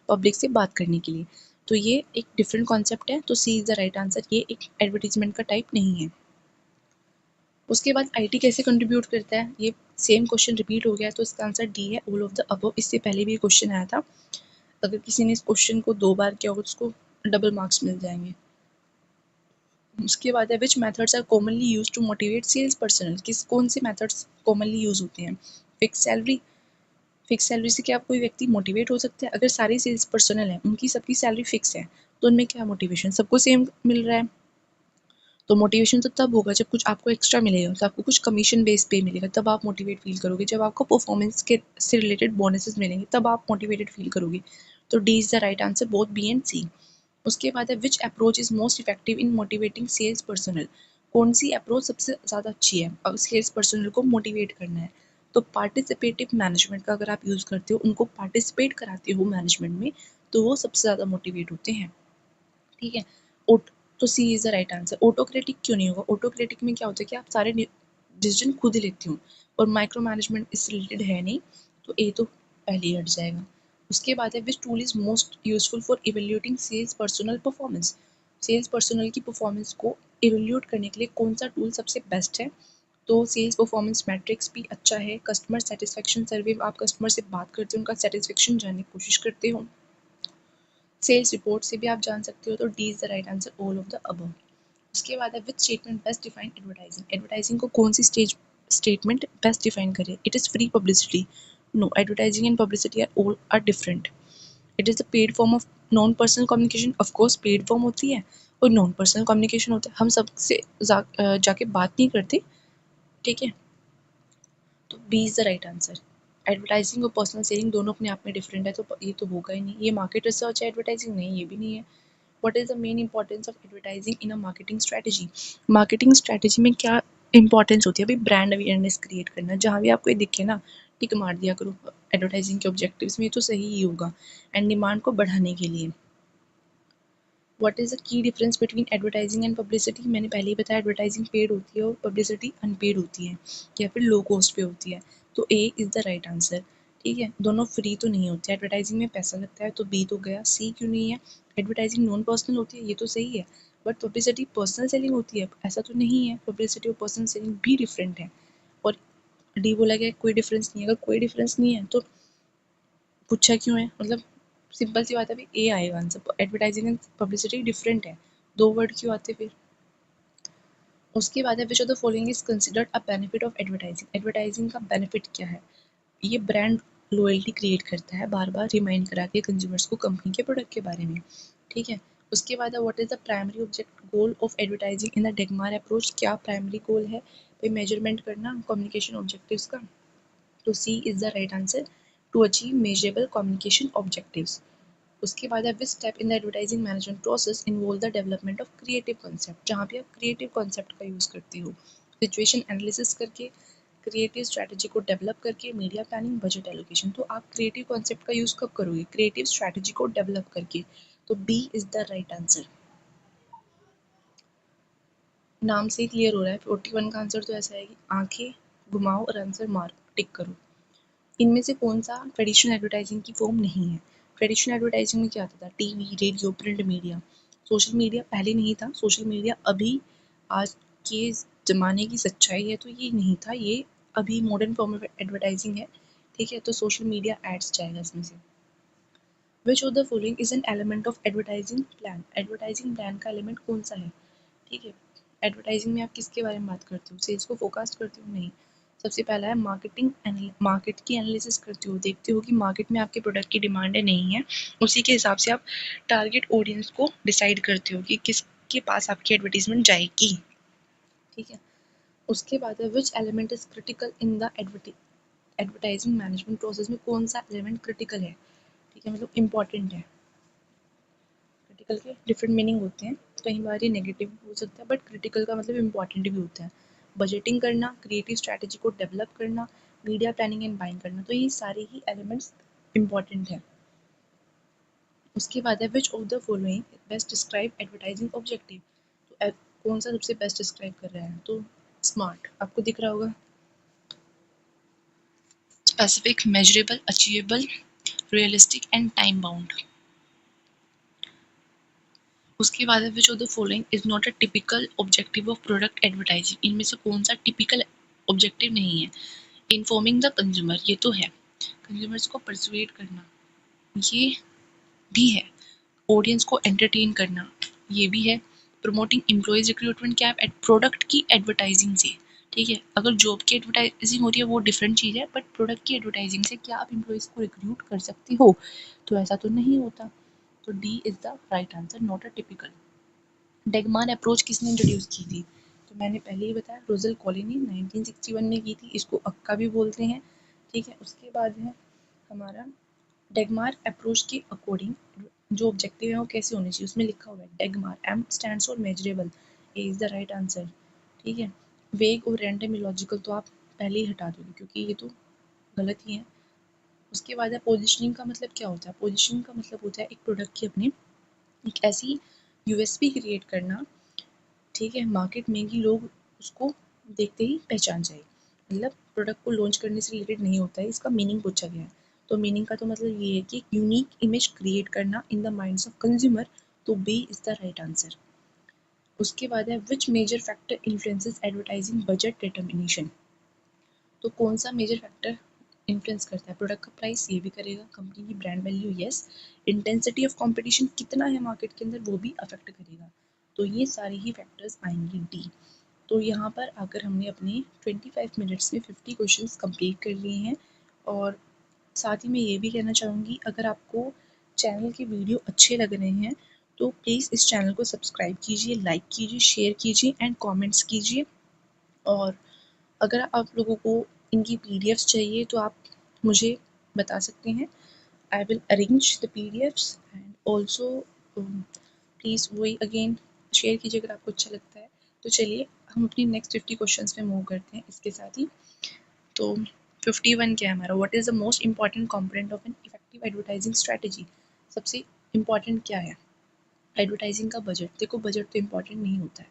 पब्लिक से बात करने के लिए, तो ये एक डिफरेंट कॉन्सेप्ट है। तो C is the right answer, ये एक एडवर्टीजमेंट का टाइप नहीं है। उसके बाद आईटी कैसे कंट्रीब्यूट करता है, ये सेम क्वेश्चन रिपीट हो गया है, तो इसका आंसर डी है, ऑल ऑफ द अबव। इससे पहले भी क्वेश्चन आया था, अगर किसी ने इस क्वेश्चन को 2 बार किया होगा तो उसको डबल मार्क्स मिल जाएंगे। उसके बाद है which methods are commonly use to motivate sales personnel, कौन से मेथड्स कॉमनली यूज होते हैं। फिक्स सैलरी, फिक्स सैलरी से क्या कोई व्यक्ति मोटिवेट हो सकता है। अगर सारे सेल्स पर्सनल हैं उनकी सबकी सैलरी फिक्स है तो उनमें क्या मोटिवेशन, सबको सेम मिल रहा है, तो मोटिवेशन तो तब होगा जब कुछ आपको एक्स्ट्रा मिलेगा, तो आपको कुछ कमीशन बेस्ड पे मिलेगा तब आप मोटिवेट फील करोगे। जब आपको परफॉर्मेंस के से रिलेटेड बोनसेस मिलेंगे तब आप मोटिवेटेड फील करोगे। तो D is the right answer, both B and C. उसके बाद है which approach is most effective in motivating sales personnel, कौन सी अप्रोच सबसे ज़्यादा अच्छी है अब सेल्स पर्सनल को मोटिवेट करना है। तो पार्टिसिपेटिव मैनेजमेंट का अगर आप यूज़ करते हो, उनको पार्टिसिपेट कराते हो मैनेजमेंट में, तो वो सबसे ज़्यादा मोटिवेट होते हैं। ठीक है। ओट तो C is the right answer. Autocratic क्यों नहीं होगा? ऑटोक्रेटिक में क्या होता है कि आप सारे डिसीजन खुद ही लेते हो और माइक्रो मैनेजमेंट इस रिलेटेड है नहीं, तो ए तो पहले ही हट जाएगा। उसके बाद है which tool is most useful for evaluating sales personal performance, sales personal की परफॉर्मेंस को इवेल्यूट करने के लिए कौन सा टूल सबसे बेस्ट है? तो सेल्स परफॉर्मेंस मैट्रिक्स भी अच्छा है, कस्टमर सेटिस्फेक्शन सर्वे, आप कस्टमर से बात करते हो, उनका सेटिस्फेक्शन जानने की कोशिश करते हो, सेल्स रिपोर्ट से भी आप जान सकते हो, तो D is the right answer, all of the above. उसके बाद है which statement best define advertising, advertising को कौन सी स्टेटमेंट बेस्ट डिफाइन करे? It is free publicity, no, advertising and publicity are all are different. It is the paid form of non personal communication, of course paid form होती है और non personal communication होता है, हम सबसे जाके बात नहीं करते। ठीक है, तो B is the right answer. Advertising और पर्सनल सेलिंग दोनों अपने आप में डिफरेंट है, तो ये तो होगा ही नहीं। ये मार्केट रिसर्च है, एडवर्टाइजिंग नहीं, ये भी नहीं है। What is the main importance of advertising in a marketing strategy, marketing strategy में क्या इंपॉर्टेंस होती है? भाई ब्रांड अवेयरनेस क्रिएट करना, जहाँ भी आपको ये दिखे ना टिक मार दिया करो एडवर्टाइजिंग के ऑब्जेक्टिव्स में, ये तो सही ही होगा। एंड डिमांड को बढ़ाने के लिए what is the key difference between advertising and publicity, मैंने पहले ही बताया एडवर्टाइजिंग पेड होती है और पब्लिसिटी अनपेड होती है या फिर लो कॉस्ट पे होती है, तो A is the right answer. ठीक है, दोनों फ्री तो नहीं होते, एडवर्टाइजिंग में पैसा लगता है, तो बी तो गया। सी क्यों नहीं है? एडवर्टाइजिंग नॉन पर्सनल होती है, ये तो सही है, बट पब्लिसिटी पर्सनल सेलिंग होती है, ऐसा तो नहीं है, पब्लिसिटी और पर्सनल सेलिंग भी डिफरेंट है। और डी बोला गया कोई डिफरेंस नहीं है, अगर कोई डिफरेंस नहीं है तो पूछा क्यों है? मतलब सिंपल सी बात है, ए आएगा answer, advertising and publicity different है, दो वर्ड क्यों आते फिर? उसके बाद है which of the following is considered a benefit of advertising, advertising का बेनिफिट क्या है? ये ब्रांड लॉयल्टी क्रिएट करता है, बार बार रिमाइंड करा के कंज्यूमर्स को कंपनी के प्रोडक्ट के बारे में। ठीक है, उसके बाद what is the primary object goal of advertising in the DAGMAR approach, क्या प्राइमरी गोल है? भाई मेजरमेंट करना कम्युनिकेशन ऑब्जेक्टिव्स का, तो C is the right answer, to achieve measurable communication objectives. उसके बाद है which step in the advertising management process involve the development of creative concept, जहाँ पे आप क्रिएटिव कॉन्सेप्ट का यूज़ करते हो, सिचुएशन एनालिसिस करके, क्रिएटिव स्ट्रैटेजी को डेवलप करके, मीडिया प्लानिंग, बजट एलोकेशन। तो आप क्रिएटिव कॉन्सेप्ट का यूज़ कब करोगे? क्रिएटिव स्ट्रैटेजी को डेवलप करके, तो B is the right answer. नाम से ही क्लियर हो रहा है, 41 का आंसर तो ऐसा है कि आंखें घुमाओ और आंसर मारो, टिक करो। इनमें से कौन सा ट्रेडिशनल एडवर्टाइजिंग की फॉर्म नहीं है? ट्रेडिशनल एडवर्टाइजिंग में क्या आता था? TV, radio, print media. Social media पहले नहीं था, सोशल मीडिया अभी आज के ज़माने की सच्चाई है, तो ये नहीं था, ये अभी मॉडर्न फॉर्म ऑफ एडवर्टाइजिंग है। ठीक है, तो सोशल मीडिया एड्स जाएगा इसमें से। विच of the following is an element of advertising plan, advertising plan का एलिमेंट कौन सा है? ठीक है, एडवर्टाइजिंग में आप किसके बारे में बात करते हो? सेल्स को फोकस करते हो? नहीं। सबसे पहला है मार्केटिंग, मार्केट की एनालिसिस करते हो, देखते हो कि मार्केट में आपके प्रोडक्ट की डिमांड है नहीं है, उसी के हिसाब से आप टारगेट ऑडियंस को डिसाइड करते हो कि किसके पास आपकी एडवर्टीजमेंट जाएगी। ठीक है, उसके बाद है which element is critical in the advertising management process में कौन सा एलिमेंट क्रिटिकल है? ठीक है, मतलब इंपॉर्टेंट है। क्रिटिकल के डिफरेंट मीनिंग होते हैं, कई बार ये नेगेटिव भी हो सकता है, बट क्रिटिकल का मतलब इम्पॉर्टेंट भी होता है। बजटिंग करना, क्रिएटिव स्ट्रैटेजी को डेवलप करना, मीडिया प्लानिंग एंड बाइंग करना, तो ये सारे ही एलिमेंट्स इंपॉर्टेंट हैं। उसके बाद है which of the following best describe advertising objective, तो कौन सा सबसे बेस्ट डिस्क्राइब कर रहा है? तो स्मार्ट, आपको दिख रहा होगा, specific, measurable, achievable, realistic and time bound. उसके बाद है which of the following is not a typical objective of product advertising, इनमें से कौन सा टिपिकल ऑब्जेक्टिव नहीं है? इन्फॉर्मिंग द कंज्यूमर, ये तो है, कंज्यूमर्स को परसुएट करना, ये भी है, ऑडियंस को एंटरटेन करना, ये भी है, प्रमोटिंग एम्प्लॉयज रिक्रूटमेंट, क्या आप प्रोडक्ट की एडवर्टाइजिंग से, ठीक है, अगर जॉब की एडवर्टाइजिंग हो रही है वो डिफरेंट चीज़ है, बट प्रोडक्ट की एडवर्टाइजिंग से क्या आप एम्प्लॉयज़ को रिक्रूट कर सकते हो? तो ऐसा तो नहीं होता, तो D is the right answer, not a typical. DAGMAR approach किसने इंट्रोड्यूस की थी? तो मैंने पहले ही बताया, रोजल कॉली ने 1961 में की थी, इसको अक्का भी बोलते हैं। ठीक है, उसके बाद है हमारा डेगमार अप्रोच के अकॉर्डिंग जो ऑब्जेक्टिव है वो कैसे होने चाहिए, उसमें लिखा हुआ है DAGMAR, M stands for measurable, A is the right answer. ठीक है, वेग और रैंडम इलॉजिकल तो आप पहले ही हटा दोगे क्योंकि ये तो गलत ही है। उसके बाद है पोजिशनिंग का मतलब क्या होता है, पोजिशनिंग का मतलब होता है एक प्रोडक्ट की अपनी एक ऐसी यूएसपी क्रिएट करना, ठीक है, मार्केट में कि लोग उसको देखते ही पहचान जाए। मतलब प्रोडक्ट को लॉन्च करने से रिलेटेड नहीं होता है, इसका मीनिंग पूछा गया है। तो मीनिंग का तो मतलब ये है कि यूनिक इमेज क्रिएट करना in the minds of consumer, तो B is the right answer. उसके बाद है which major factor influences advertising budget determination, तो कौन सा मेजर फैक्टर इन्फ्लुएंस करता है, प्रोडक्ट का प्राइस ये भी करेगा, कंपनी की brand value yes, intensity of competition कितना है मार्केट के अंदर वो भी अफेक्ट करेगा। तो ये सारे ही फैक्टर्स आएंगे डी। तो यहाँ पर आकर हमने अपने 25 मिनट्स में 50 क्वेश्चंस कंप्लीट कर लिए हैं। और साथ ही मैं ये भी कहना चाहूँगी, अगर आपको चैनल के वीडियो अच्छे लग रहे हैं तो प्लीज़ इस चैनल को सब्सक्राइब कीजिए, लाइक कीजिए, शेयर कीजिए एंड कमेंट्स कीजिए। और अगर आप लोगों को इनकी पीडीएफ्स चाहिए तो आप मुझे बता सकते हैं, I will arrange the PDFs and also please वही अगेन शेयर कीजिए अगर आपको अच्छा लगता है। तो चलिए हम अपनी नेक्स्ट 50 क्वेश्चंस में मूव करते हैं इसके साथ ही। तो 51 क्या है हमारा, what is the most important component of an effective advertising strategy, सबसे इम्पॉर्टेंट क्या है एडवर्टाइजिंग का, बजट। देखो बजट तो इम्पॉर्टेंट नहीं होता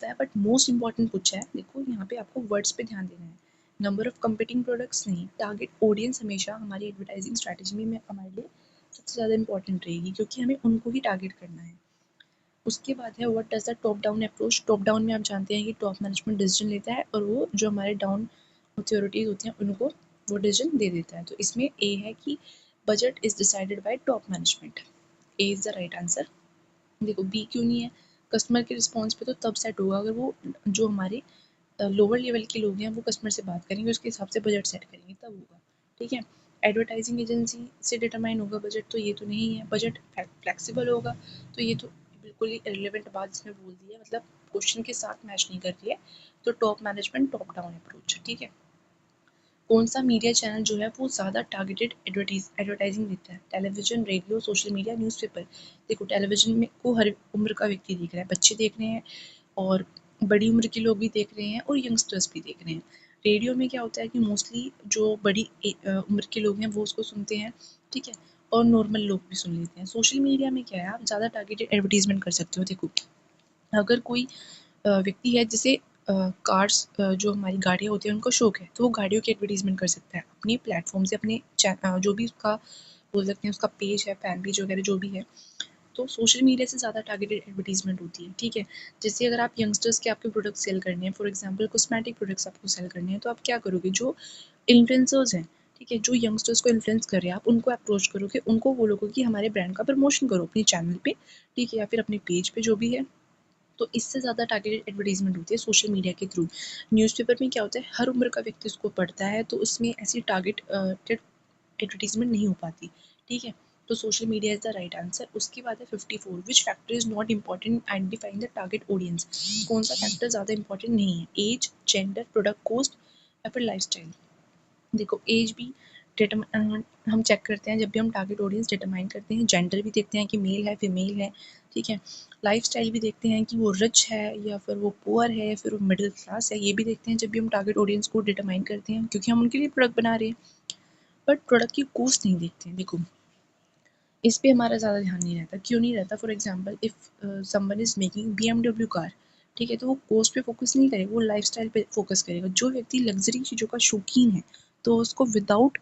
है बट मोस्ट इंपॉर्टेंट पूछा है। देखो यहाँ पे आपको वर्ड्स पे ध्यान देना है, नंबर ऑफ कंपीटिंग प्रोडक्ट्स नहीं, टारगेट ऑडियंस हमेशा हमारी एडवर्टाइजिंग स्ट्रैटेजी में हमारे लिए सबसे ज़्यादा इंपॉर्टेंट रहेगी क्योंकि हमें उनको ही टारगेट करना है। उसके बाद है what does the top down approach, top down में आप जानते हैं कि टॉप मैनेजमेंट डिसीजन लेता है और वो जो हमारे डाउन अथॉरिटीज होती हैं उनको वो डिसीजन दे देता है। तो इसमें ए है कि budget is decided by top management, A is the right answer. देखो बी क्यों नहीं है, कस्टमर के रिस्पॉन्स पे तो तब सेट होगा अगर वो जो हमारे लोअर लेवल के लोग हैं वो कस्टमर से बात करेंगे, उसके हिसाब से बजट सेट करेंगे तब होगा। ठीक है, एडवर्टाइजिंग एजेंसी से डिटरमाइन होगा बजट, तो ये तो नहीं है। बजट फ्लेक्सिबल होगा, तो ये तो बिल्कुल ही इररिलेवेंट बात इसमें बोल दी है, मतलब क्वेश्चन के साथ मैच नहीं कर रही है। तो top management top down approach. ठीक है, कौन सा मीडिया चैनल जो है वो ज़्यादा टारगेटेड एडवर्टाइजिंग देता है, television, radio, social media, newspaper. देखो टेलीविजन में को हर उम्र का व्यक्ति देख रहा है, बच्चे देख रहे हैं और बड़ी उम्र के लोग भी देख रहे हैं और यंगस्टर्स भी देख रहे हैं। रेडियो में क्या होता है कि मोस्टली जो बड़ी उम्र के लोग हैं वो उसको सुनते हैं, ठीक है, और नॉर्मल लोग भी सुन लेते हैं। सोशल मीडिया में क्या है, आप ज़्यादा टारगेटेड एडवर्टीजमेंट कर सकते हो। देखो अगर कोई व्यक्ति है जिसे कार्स जो हमारी गाड़ियाँ होती हैं उनको शौक है तो वो गाड़ियों की एडवर्टीजमेंट कर सकता है अपने प्लेटफॉर्म से, अपने जो भी उसका बोल सकते हैं उसका पेज है, फैन पेज वगैरह जो भी है। तो सोशल मीडिया से ज़्यादा टारगेटेड एडवर्टीजमेंट होती है। ठीक है, जैसे अगर आप यंगस्टर्स के आपके प्रोडक्ट सेल करने हैं, फॉर एग्जांपल कॉस्मेटिक प्रोडक्ट्स आपको सेल करने हैं, तो आप क्या करोगे, जो इन्फ्लुएंसर्स हैं, ठीक है, जो यंगस्टर्स को इन्फ्लुएंस कर रहे हैं, आप उनको अप्रोच करोगे, उनको बोलोगे कि हमारे ब्रांड का प्रमोशन करो अपने चैनल पे, ठीक है, या फिर अपने पेज पे जो भी है। तो इससे ज़्यादा टारगेटेड एडवर्टीजमेंट होती है सोशल मीडिया के थ्रू। न्यूज़पेपर में क्या होता है, हर उम्र का व्यक्ति उसको पढ़ता है, तो उसमें ऐसी टारगेटेड एडवर्टीजमेंट नहीं हो पाती। ठीक है, तो social media is the right answer. उसके बाद है 54, विच factor is not important identifying the target audience, कौन सा फैक्टर ज़्यादा इंपॉर्टेंट नहीं है, एज, जेंडर, प्रोडक्ट कॉस्ट या फिर लाइफ। देखो एज भी हम चेक करते हैं जब भी हम टारगेट ऑडियंस डिटरमाइन करते हैं, जेंडर भी देखते हैं कि मेल है फीमेल है, ठीक है, लाइफस्टाइल भी देखते हैं कि वो रिच है या फिर वो पुअर है या फिर वो मिडिल क्लास है, ये भी देखते हैं जब भी हम टारगेट ऑडियंस को डिटरमाइन करते हैं क्योंकि हम उनके लिए प्रोडक्ट बना रहे हैं। बट प्रोडक्ट की कॉस्ट नहीं देखते हैं। देखो इस पे हमारा ज़्यादा ध्यान नहीं रहता, क्यों नहीं रहता, for example if someone is making BMW car, ठीक है, तो वो कॉस्ट पे फोकस नहीं करेगा, वो लाइफस्टाइल पे फोकस करेगा। जो व्यक्ति लग्जरी चीज़ों का शौकीन है तो उसको विदाउट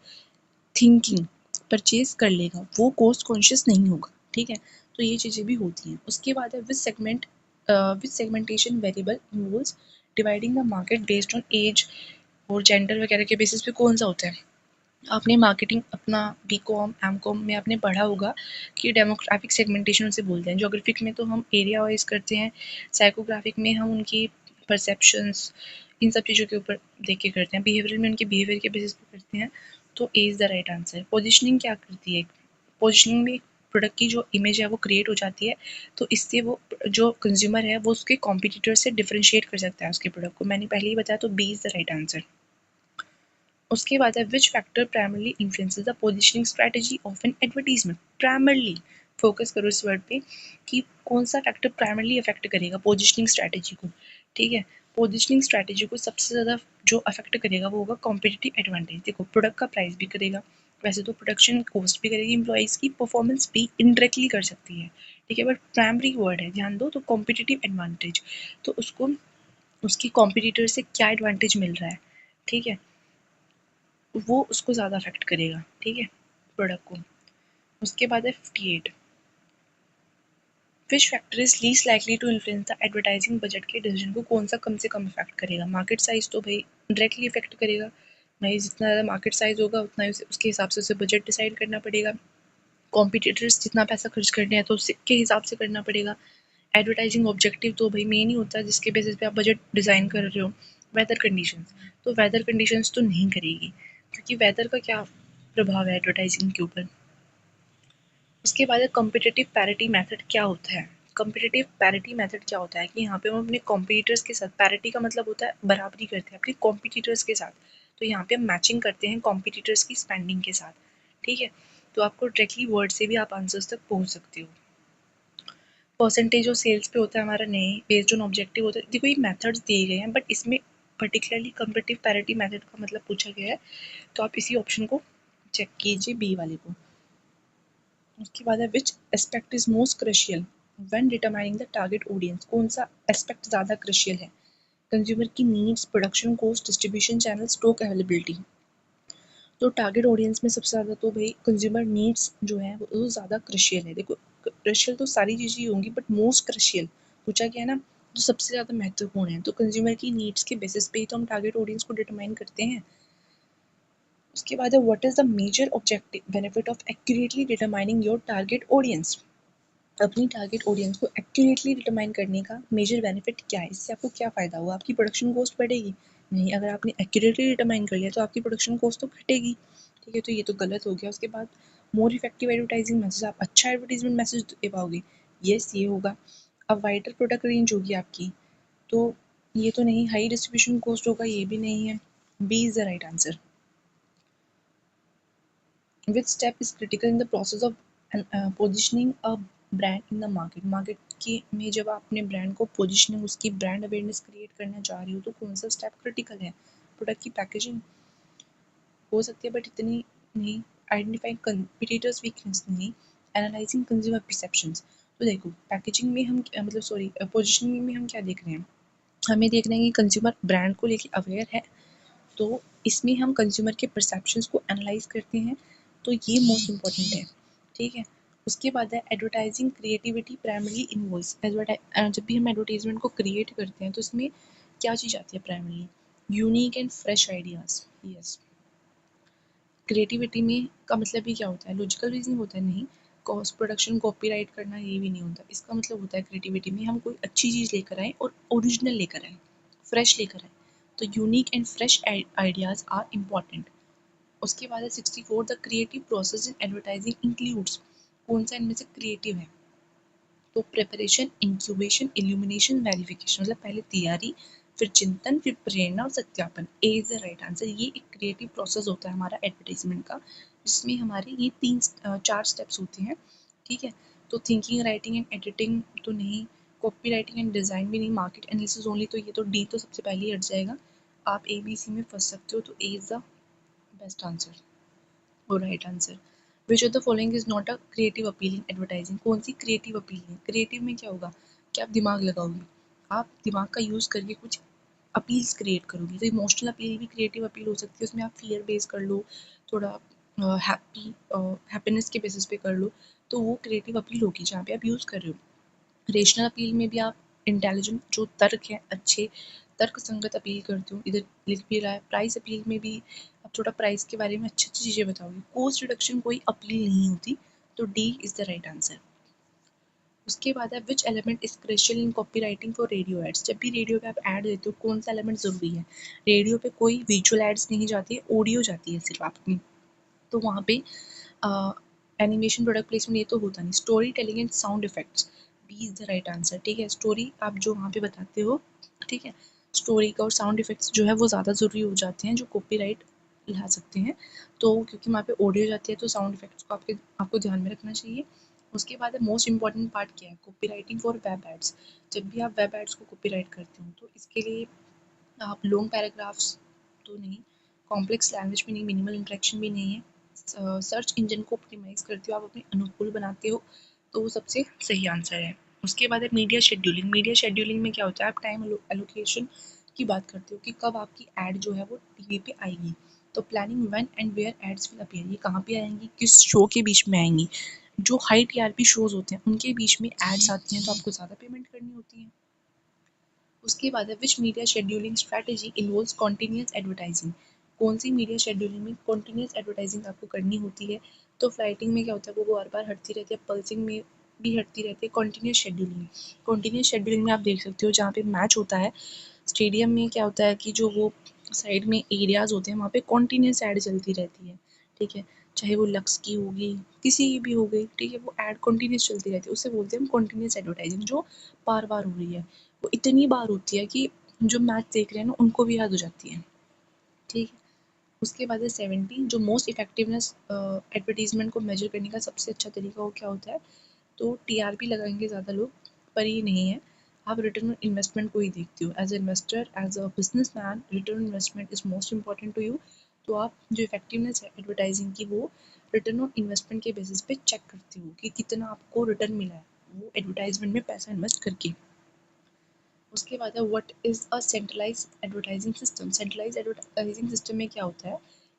थिंकिंग परचेज कर लेगा, वो कॉस्ट कॉन्शियस नहीं होगा। ठीक है, तो ये चीज़ें भी होती हैं। उसके बाद है which segmentation variable involves dividing the market based on age और जेंडर वगैरह के बेसिस पे कौन सा होता है। आपने मार्केटिंग अपना बीकॉम एमकॉम में आपने पढ़ा होगा कि डेमोग्राफिक सेगमेंटेशन उसे बोलते हैं। ज्योग्राफिक में तो हम एरिया वाइज करते हैं, साइकोग्राफिक में हम उनकी परसेप्शंस इन सब चीज़ों के ऊपर देख के करते हैं, बिहेवियर में उनके बिहेवियर के बेसिस पे करते हैं। तो A is the right answer. Positioning क्या करती है, पोजिशनिंग में प्रोडक्ट की जो इमेज है वो क्रिएट हो जाती है, तो इससे वो जो कंज्यूमर है वो उसके कॉम्पिटिटर से डिफ्रेंशिएट कर सकता है उसके प्रोडक्ट को। मैंने पहले ही बताया, तो B is the right answer. उसके बाद है which factor primarily influences the positioning strategy of an advertisement. Primarily focus करो इस वर्ड पे कि कौन सा फैक्टर प्राइमरली अफेक्ट करेगा पोजिशनिंग स्ट्रैटेजी को। ठीक है, पोजिशनिंग स्ट्रैटेजी को सबसे ज़्यादा जो अफेक्ट करेगा वो होगा कॉम्पिटिटिव एडवांटेज। देखो प्रोडक्ट का प्राइस भी करेगा, वैसे तो प्रोडक्शन कॉस्ट भी करेगी, एम्प्लॉइज़ की परफॉर्मेंस भी इनडायरेक्टली कर सकती है। ठीक है, बट प्राइमरी वर्ड है, ध्यान दो। तो कॉम्पिटिटिव एडवांटेज, तो उसको उसकी कॉम्पिटिटर से क्या एडवांटेज मिल रहा है, ठीक है, वो उसको ज़्यादा अफेक्ट करेगा। ठीक है, प्रोडक्ट को। उसके बाद है 58, which factor is least likely to influence the advertising budget के डिसीजन को कौन सा कम से कम इफेक्ट करेगा। मार्केट साइज तो भाई डायरेक्टली इफेक्ट करेगा भाई, जितना ज़्यादा मार्केट साइज होगा उतना उसके हिसाब से उसे बजट डिसाइड करना पड़ेगा। कॉम्पिटिटर्स जितना पैसा खर्च करने हैं तो उसके हिसाब से करना पड़ेगा। एडवर्टाइजिंग ऑब्जेक्टिव तो भाई मेन ही होता है जिसके बेसिस पे आप बजट डिज़ाइन कर रहे हो। वेदर कंडीशंस, तो वेदर कंडीशंस तो नहीं करेगी, क्योंकि वेदर का क्या प्रभाव है एडवर्टाइजिंग के ऊपर। उसके बाद कॉम्पिटिटिव पैरिटी मेथड क्या होता है। कॉम्पिटिटिव पैरिटी मेथड क्या होता है कि यहाँ पे हम अपने कॉम्पिटिटर्स के साथ, पैरिटी का मतलब होता है बराबरी करते हैं अपने कॉम्पिटिटर्स के साथ, तो यहाँ पे हम मैचिंग करते हैं कॉम्पिटिटर्स की स्पेंडिंग के साथ। ठीक है, तो आपको डायरेक्टली वर्ड से भी आप आंसर्स तक पहुँच सकते हो। परसेंटेज ऑफ सेल्स पे होता है हमारा, नहीं, बेस्ड ऑन ऑब्जेक्टिव होता है। देखो ये मेथड्स दिए गए हैं, बट इसमें पर्टिकुलरली कॉम्पिटिटिव पैरिटी मेथड का मतलब पूछा गया है, तो आप इसी ऑप्शन को चेक कीजिए, बी वाले को। उसके बाद है which aspect is most crucial when determining the target audience. कौन सा एस्पेक्ट ज़्यादा क्रिशियल है। कंज्यूमर की needs, production cost, distribution channel, stock availability. तो टारगेट ऑडियंस में सबसे ज़्यादा तो भाई कंज्यूमर नीड्स जो है वो ज़्यादा क्रिशियल है। देखो क्रिशियल तो सारी चीज़ें ही होंगी, बट मोस्ट क्रिशियल पूछा गया है ना, जो सबसे ज़्यादा महत्वपूर्ण है। तो कंज्यूमर की नीड्स के बेसिस पे ही तो हम टारगेट ऑडियंस को डिटरमाइन करते हैं। उसके बाद है what is the major objective benefit of accurately determining your target audience. अपनी टारगेट ऑडियंस को एक्यूरेटली डिटरमाइन करने का मेजर बेनिफिट क्या है, इससे आपको क्या फ़ायदा हुआ। आपकी प्रोडक्शन कॉस्ट बढ़ेगी नहीं, अगर आपने एक्यूरेटली डिटरमाइन कर लिया तो आपकी प्रोडक्शन कॉस्ट तो घटेगी। ठीक है, तो ये तो गलत हो गया। उसके बाद मोर इफेक्टिव एडवर्टाइजिंग मैसेज, आप अच्छा एडवर्टीजमेंट मैसेज दे पाओगे, यस ये होगा। अब वाइडर प्रोडक्ट रेंज होगी आपकी, तो ये तो नहीं। हाई डिस्ट्रीब्यूशन कॉस्ट होगा, ये भी नहीं है। B is the right answer. Which step is critical in the process of positioning a brand in the market? Market की में जब आप अपने ब्रांड को पोजिशनिंग, उसकी ब्रांड अवेयरनेस क्रिएट करने जा रही हो, तो कौन सा स्टेप क्रिटिकल है। प्रोडक्ट की पैकेजिंग हो सकती है, बट इतनी नहीं। आइडेंटिफाइंग कंपीटिटर्स वीकनेस नहीं। Analysing consumer perceptions. तो देखो पैकेजिंग में हम मतलब सॉरी पोजिशनिंग में हम क्या देख रहे हैं, हमें देख रहे हैं कि कंज्यूमर ब्रांड को लेके अवेयर है, तो इसमें हम कंज्यूमर के परसेप्शंस को एनालाइज करते हैं, तो ये मोस्ट इम्पॉर्टेंट है। ठीक है, उसके बाद है advertising creativity primarily in voice. जब भी हम एडवर्टाइजमेंट को क्रिएट करते हैं तो इसमें क्या चीज़ आती है primarily, unique and fresh ideas. Yes, creativity में का मतलब ही क्या होता है, लॉजिकल रीजनिंग होता है नहीं। कॉस्ट प्रोडक्शन कॉपीराइट करना ये भी नहीं होता। इसका मतलब होता है क्रिएटिविटी में हम कोई अच्छी चीज़ लेकर आए और ओरिजिनल लेकर आए, फ्रेश लेकर आए, तो unique and fresh ideas are important. उसके बाद है 64, the creative process in advertising includes. कौन सा इनमें से क्रिएटिव है, तो प्रिपरेशन, इंक्यूबेशन, इल्यूमिनेशन, वेरिफिकेशन। मतलब पहले तैयारी, फिर चिंतन, फिर प्रेरणा और सत्यापन। ए इज द राइट आंसर। ये एक क्रिएटिव प्रोसेस होता है हमारा एडवर्टाइजमेंट का, जिसमें हमारे ये चार स्टेप्स होते हैं। ठीक है, तो थिंकिंग, राइटिंग एंड एडिटिंग तो नहीं, कॉपी राइटिंग एंड डिज़ाइन भी नहीं, मार्केट एनालिसिस ओनली, तो ये तो डी तो सबसे पहले ही हट जाएगा। आप ए बी सी में फंस सकते हो, तो A is the best answer और right answer. Which of the following is not a creative appeal in advertising. कौन सी क्रिएटिव अपील है। क्रिएटिव में क्या होगा कि आप दिमाग लगाओगे, आप दिमाग का यूज़ करके कुछ अपील्स क्रिएट करोगे। तो इमोशनल अपील भी क्रिएटिव अपील हो सकती है, उसमें आप फियर बेस कर लो, थोड़ा हैप्पीनेस के बेसिस पे कर लो, तो वो क्रिएटिव अपील होगी जहाँ पे आप यूज़ कर रहे हो। रेशनल अपील में भी आप इंटेलिजेंट जो तर्क है, अच्छे तर्क संगत अपील करते हो, इधर लिख भी रहा है। प्राइस अपील में भी आप थोड़ा प्राइस के बारे में अच्छी अच्छी चीज़ें बताओगे। कॉस्ट रिडक्शन कोई अपील नहीं होती, तो D is the right answer. उसके बाद है which element is crucial in copy writing for radio ads. जब भी रेडियो पे आप ऐड देते हो, कौन सा एलिमेंट ज़रूरी है। रेडियो पे कोई विजुअल एड्स नहीं जाती है, ऑडियो जाती है सिर्फ आपकी, तो वहाँ पे एनिमेशन, प्रोडक्ट प्लेसमेंट ये तो होता नहीं। Storytelling and sound effects, B is the right answer. ठीक है, स्टोरी आप जो वहाँ पे बताते हो, ठीक है, स्टोरी का और साउंड इफेक्ट्स जो है वो ज़्यादा ज़रूरी हो जाते हैं जो कॉपीराइट ला सकते हैं। तो क्योंकि वहाँ पे ऑडियो जाती है तो साउंड इफेक्ट्स को आपको ध्यान में रखना चाहिए। उसके बाद मोस्ट इंपॉर्टेंट पार्ट क्या है, कॉपीराइटिंग फॉर वेब एड्स। जब भी आप वेब एड्स को कॉपीराइट करते हो तो इसके लिए आप लॉन्ग पैराग्राफ्स तो नहीं, कॉम्प्लेक्स लैंग्वेज भी नहीं, मिनिमल इंटरेक्शन भी नहीं है, सर्च इंजन को ऑप्टिमाइज करते हो, आप अपने अनुकूल बनाते हो, तो वो सबसे सही आंसर है। उसके बाद है मीडिया शेड्यूलिंग। मीडिया शेड्यूलिंग में क्या होता है, आप टाइम एलोकेशन की बात करते हो कि कब आपकी एड जो है वो टीवी पे आएगी। तो planning when and where ads will appear, ये कहाँ पे आएंगी, किस शो के बीच में आएंगी। जो हाई टीआरपी शोज होते हैं उनके बीच में एड्स आती हैं तो आपको ज़्यादा पेमेंट करनी होती है। उसके बाद है विच media scheduling strategy involves continuous advertising. कौन सी मीडिया शेड्यूलिंग में कॉन्टिन्यूस एडवर्टाइजिंग आपको करनी होती है। तो फ्लाइटिंग में क्या होता है, वो बार बार हटती रहती है, पल्सिंग में भी हटती रहती है। कॉन्टिन्यूस शेड्यूलिंग में आप देख सकते हो जहाँ पे मैच होता है स्टेडियम में, क्या होता है कि जो वो साइड में एरियाज होते हैं वहाँ पे कॉन्टिन्यूस ऐड चलती रहती है, ठीक है। चाहे वो लक्स की होगी, किसी की भी हो गई, ठीक है, वो ऐड कॉन्टिन्यूस चलती रहती है, उसे बोलते हैं हम कॉन्टिन्यूस एडवर्टाइजिंग, जो बार बार हो रही है। वो इतनी बार होती है कि जो मैच देख रहे हैं ना उनको भी याद हो जाती है, ठीक है। उसके बाद है 70, जो मोस्ट इफेक्टिवनेस एडवर्टीजमेंट को मेजर करने का सबसे अच्छा तरीका वो क्या होता है। तो टीआरपी लगाएंगे ज़्यादा लोग, पर ये नहीं है। आप रिटर्न ऑन इन्वेस्टमेंट को ही देखते हो, as a investor, as a businessman, return on investment is most important to you. तो आप जो इफेक्टिवनेस है एडवर्टाइजिंग की वो रिटर्न ऑन इन्वेस्टमेंट के बेसिस पे चेक करते हो कि कितना आपको रिटर्न मिला है वो एडवर्टाइजमेंट में पैसा इन्वेस्ट करके। उसके बाद है what is a centralise advertising system. Centralise advertising system में क्या होता है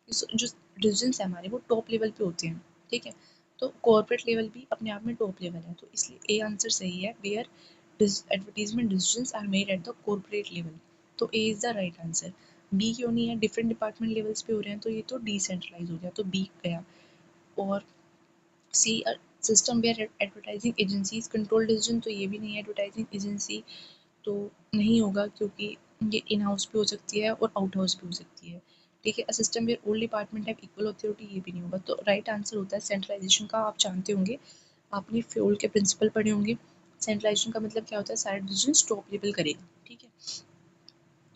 कि जो डिसीजंस है हमारे वो टॉप लेवल पे होते हैं, ठीक है। तो कॉर्पोरेट लेवल भी अपने आप में टॉप लेवल है, तो इसलिए ए आंसर सही है, where advertisement decisions are made at the corporate level. तो A is the right answer. B क्यों नहीं है, डिफरेंट डिपार्टमेंट लेवल्स पे हो रहे हैं तो ये तो डिसेंट्रलाइज हो गया, तो बी गया। और C system where advertising agencies control decision, तो ये भी नहीं है, एडवर्टाइजिंग एजेंसी तो नहीं होगा क्योंकि ये इन हाउस भी हो सकती है और आउट हाउस भी हो सकती है, ठीक है। System where all department have equal authority, ये भी नहीं होगा। तो राइट आंसर होता है सेंट्रलाइजेशन का। आप जानते होंगे, आपने फ्योल के प्रिंसिपल पढ़े होंगे। सेंट्रलाइजेशन का मतलब क्या होता है, सारे डिसीजन टॉप लेवल करेगा, ठीक है।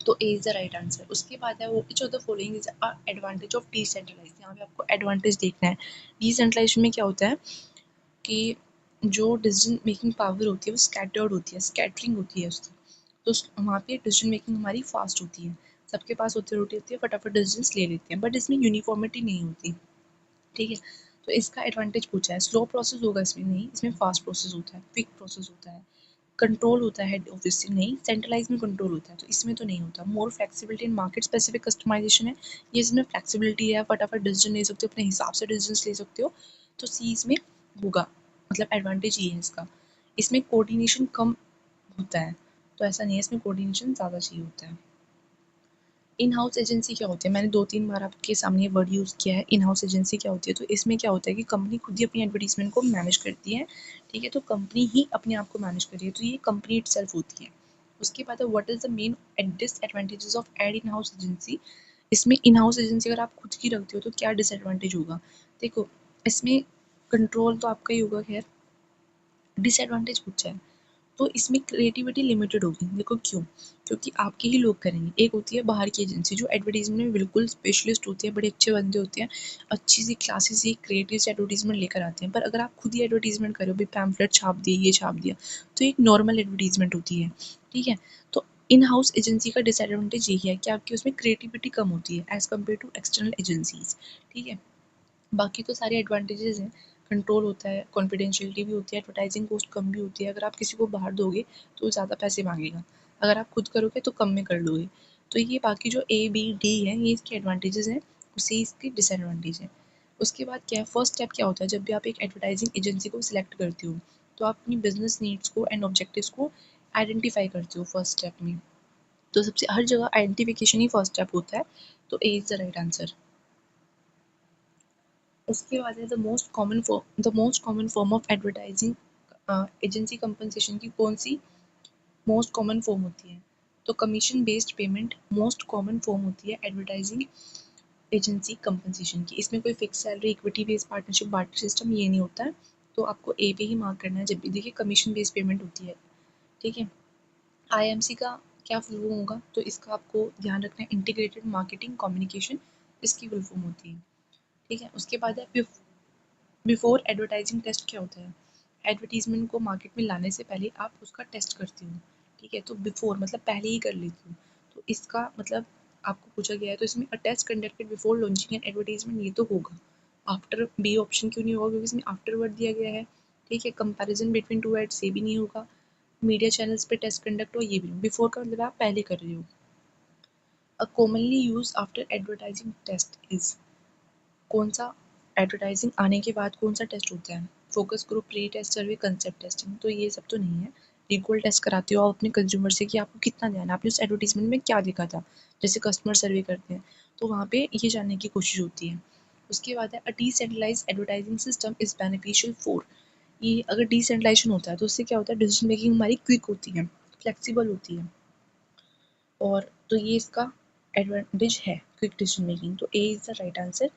तो A is the right answer. उसके बाद है वो which of the following is advantage of decentralise. यहाँ पे आपको एडवांटेज देखना है। डिसेंट्रलाइजेशन में क्या होता है कि जो डिसीजन मेकिंग पावर होती है वो स्कैटर्ड होती है, स्कैटरिंग होती है उसकी। तो वहाँ पे डिसीजन मेकिंग हमारी फास्ट होती है, सबके पास अथॉरिटी होती है, फटाफट डिसीजंस ले लेते हैं, बट इसमें यूनिफॉर्मिटी नहीं होती, ठीक है। तो इसका एडवांटेज पूछा है, स्लो प्रोसेस होगा इसमें नहीं, इसमें फास्ट प्रोसेस होता है, क्विक प्रोसेस होता है, कंट्रोल होता है हेड ऑफिस से, नहीं सेंट्रलाइज में कंट्रोल होता है, तो इसमें तो नहीं होता। More flexibility in market specific customization है, ये इसमें फ्लेक्सिबिलिटी है, फटाफट डिसीजन ले सकते हो, अपने हिसाब से डिसीजन ले सकते हो, तो सी इसमें होगा, मतलब एडवांटेज ये है इसका। इसमें कोऑर्डिनेशन कम होता है, तो ऐसा नहीं है, इसमें कोऑर्डिनेशन ज़्यादा चाहिए होता है। इन हाउस एजेंसी क्या होती है, मैंने 2-3 बार आपके सामने वर्ड यूज़ किया है, इन हाउस एजेंसी क्या होती है। तो इसमें क्या होता है कि कंपनी खुद ही अपनी एडवर्टीजमेंट को मैनेज करती है, ठीक है। तो कंपनी ही अपने आप को मैनेज कर रही है, तो ये कंपनी इटसेल्फ होती है। उसके बाद है what is the main disadvantages of ad in house agency. इसमें इन हाउस एजेंसी अगर आप खुद की रखते हो तो क्या डिसएडवांटेज होगा। देखो, इसमें कंट्रोल तो आपका ही होगा, खैर डिसएडवांटेज पूछा है तो इसमें क्रिएटिविटी लिमिटेड होगी। देखो क्यों, क्योंकि आपके ही लोग करेंगे। एक होती है बाहर की एजेंसी जो एडवर्टीजमेंट में बिल्कुल स्पेशलिस्ट होती है, बड़े अच्छे बंदे होते हैं, अच्छी सी क्लासी सी क्रिएटिव सी एडवर्टीजमेंट लेकर आते हैं। पर अगर आप खुद ही एडवर्टीजमेंट करो, भाई पैम्फलेट छाप दिए, ये छाप दिया, तो एक नॉर्मल एडवर्टीजमेंट होती है, ठीक है। तो इन हाउस एजेंसी का डिसएडवांटेज यही है कि आपकी उसमें क्रिएटिविटी कम होती है as compare to external agencies, ठीक है। बाकी तो सारे एडवांटेजेस हैं, कंट्रोल होता है, कॉन्फिडेंशियलिटी भी होती है, एडवर्टाइजिंग कॉस्ट कम भी होती है। अगर आप किसी को बाहर दोगे तो वो ज़्यादा पैसे मांगेगा, अगर आप खुद करोगे तो कम में कर लोगे। तो ये बाकी जो ए बी डी है ये इसके एडवांटेजेस हैं, सी इसके डिसएडवांटेज हैं। उसके बाद क्या है, फर्स्ट स्टेप क्या होता है, जब भी आप एक एडवर्टाइजिंग एजेंसी को सिलेक्ट करते हो तो आप अपनी बिजनेस नीड्स को एंड ऑब्जेक्टिव्स को आइडेंटिफाई करते हो फर्स्ट स्टेप में। तो सबसे हर जगह आइडेंटिफिकेशन ही फर्स्ट स्टेप होता है, तो A is the right answer. उसके बाद है the most common form of advertising agency compensation की कौन सी मोस्ट कॉमन फॉर्म होती है। तो commission based payment most common form होती है एडवर्टाइजिंग एजेंसी कंपनसेशन की। इसमें कोई fix salary, equity based partnership, barter system ये नहीं होता है, तो आपको ए पे ही मार्क करना है जब भी देखिए कमीशन बेस्ड पेमेंट होती है, ठीक है। आईएमसी का क्या फुल फॉर्म होगा, तो इसका आपको ध्यान रखना है, इंटीग्रेटेड मार्केटिंग कम्युनिकेशन इसकी फुल फॉर्म होती है। ठीक है, उसके बाद है बिफोर एडवर्टाइजिंग टेस्ट। क्या होता है? एडवर्टीजमेंट को मार्केट में लाने से पहले आप उसका टेस्ट करती हो। ठीक है, तो बिफोर मतलब पहले ही कर लेती हूँ। तो इसका मतलब आपको पूछा गया है तो इसमें a test conducted before launching an advertisement, ये तो होगा। आफ्टर बी ऑप्शन क्यों नहीं होगा? क्योंकि इसमें आफ्टर वर्ड दिया गया है। ठीक है, कंपैरिजन बिटवीन टू एड्स, ये भी नहीं होगा। मीडिया चैनल्स पे टेस्ट कंडक्ट हो, ये भी नहीं। बिफोर का मतलब आप पहले कर रहे हो। A commonly use after advertising test is, कौन सा एडवर्टाइजिंग आने के बाद कौन सा टेस्ट होता है? फोकस ग्रुप, प्री टेस्ट, सर्वे, कंसेप्ट टेस्टिंग। तो ये सब तो नहीं है। रिकॉल टेस्ट कराते हो आप अपने कंज्यूमर से कि आपको कितना ध्यान है, आपने उस एडवर्टीजमेंट में क्या देखा था। जैसे कस्टमर सर्वे करते हैं तो वहाँ पे ये जानने की कोशिश होती है। उसके बाद है a decentralized advertising system is beneficial for, ये अगर डिसेंट्रलाइजेशन होता है तो उससे क्या होता है? डिसीजन मेकिंग हमारी क्विक होती है, फ्लेक्सिबल होती है। और तो ये इसका एडवांटेज है, क्विक डिसीजन मेकिंग। तो A is the right answer.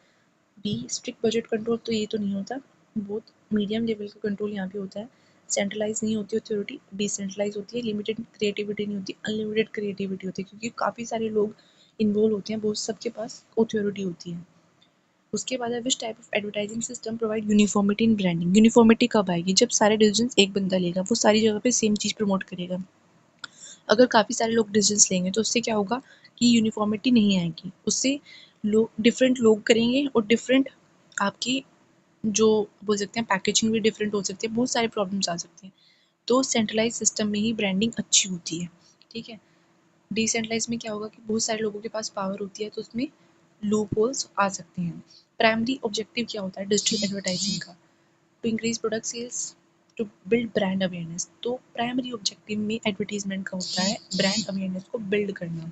B strict budget control, तो ये तो नहीं होता। बहुत मीडियम लेवल का कंट्रोल यहाँ पे होता है। सेंट्रलाइज नहीं होती अथॉरिटी, डिसेंट्रलाइज होती है। लिमिटेड क्रिएटिविटी नहीं होती, अनलिमिटेड क्रिएटिविटी होती है, क्योंकि काफ़ी सारे लोग इन्वॉल्व होते हैं, बहुत सबके पास अथॉरिटी होती है। उसके बाद है which type of advertising system provide uniformity in branding. Uniformity कब आएगी? जब सारे डिसीजन एक बंदा लेगा, वो सारी जगह पे सेम चीज़ प्रमोट करेगा। अगर काफ़ी सारे लोग डिसीजंस लेंगे तो उससे क्या होगा कि यूनिफॉर्मिटी नहीं आएगी। उससे लोग डिफरेंट लोग करेंगे और डिफरेंट आपकी जो बोल सकते हैं पैकेजिंग भी डिफरेंट हो सकती है, बहुत सारे प्रॉब्लम्स आ सकते हैं। तो सेंट्रलाइज सिस्टम में ही ब्रांडिंग अच्छी होती है। ठीक है, डिसेंट्रलाइज में क्या होगा कि बहुत सारे लोगों के पास पावर होती है तो उसमें लूप होल्स आ सकते हैं। प्राइमरी ऑब्जेक्टिव क्या होता है डिजिटल एडवर्टाइजिंग का? To increase product sales, to build brand awareness. तो प्राइमरी ऑब्जेक्टिव में एडवर्टीजमेंट का होता है ब्रांड अवेयरनेस को बिल्ड करना।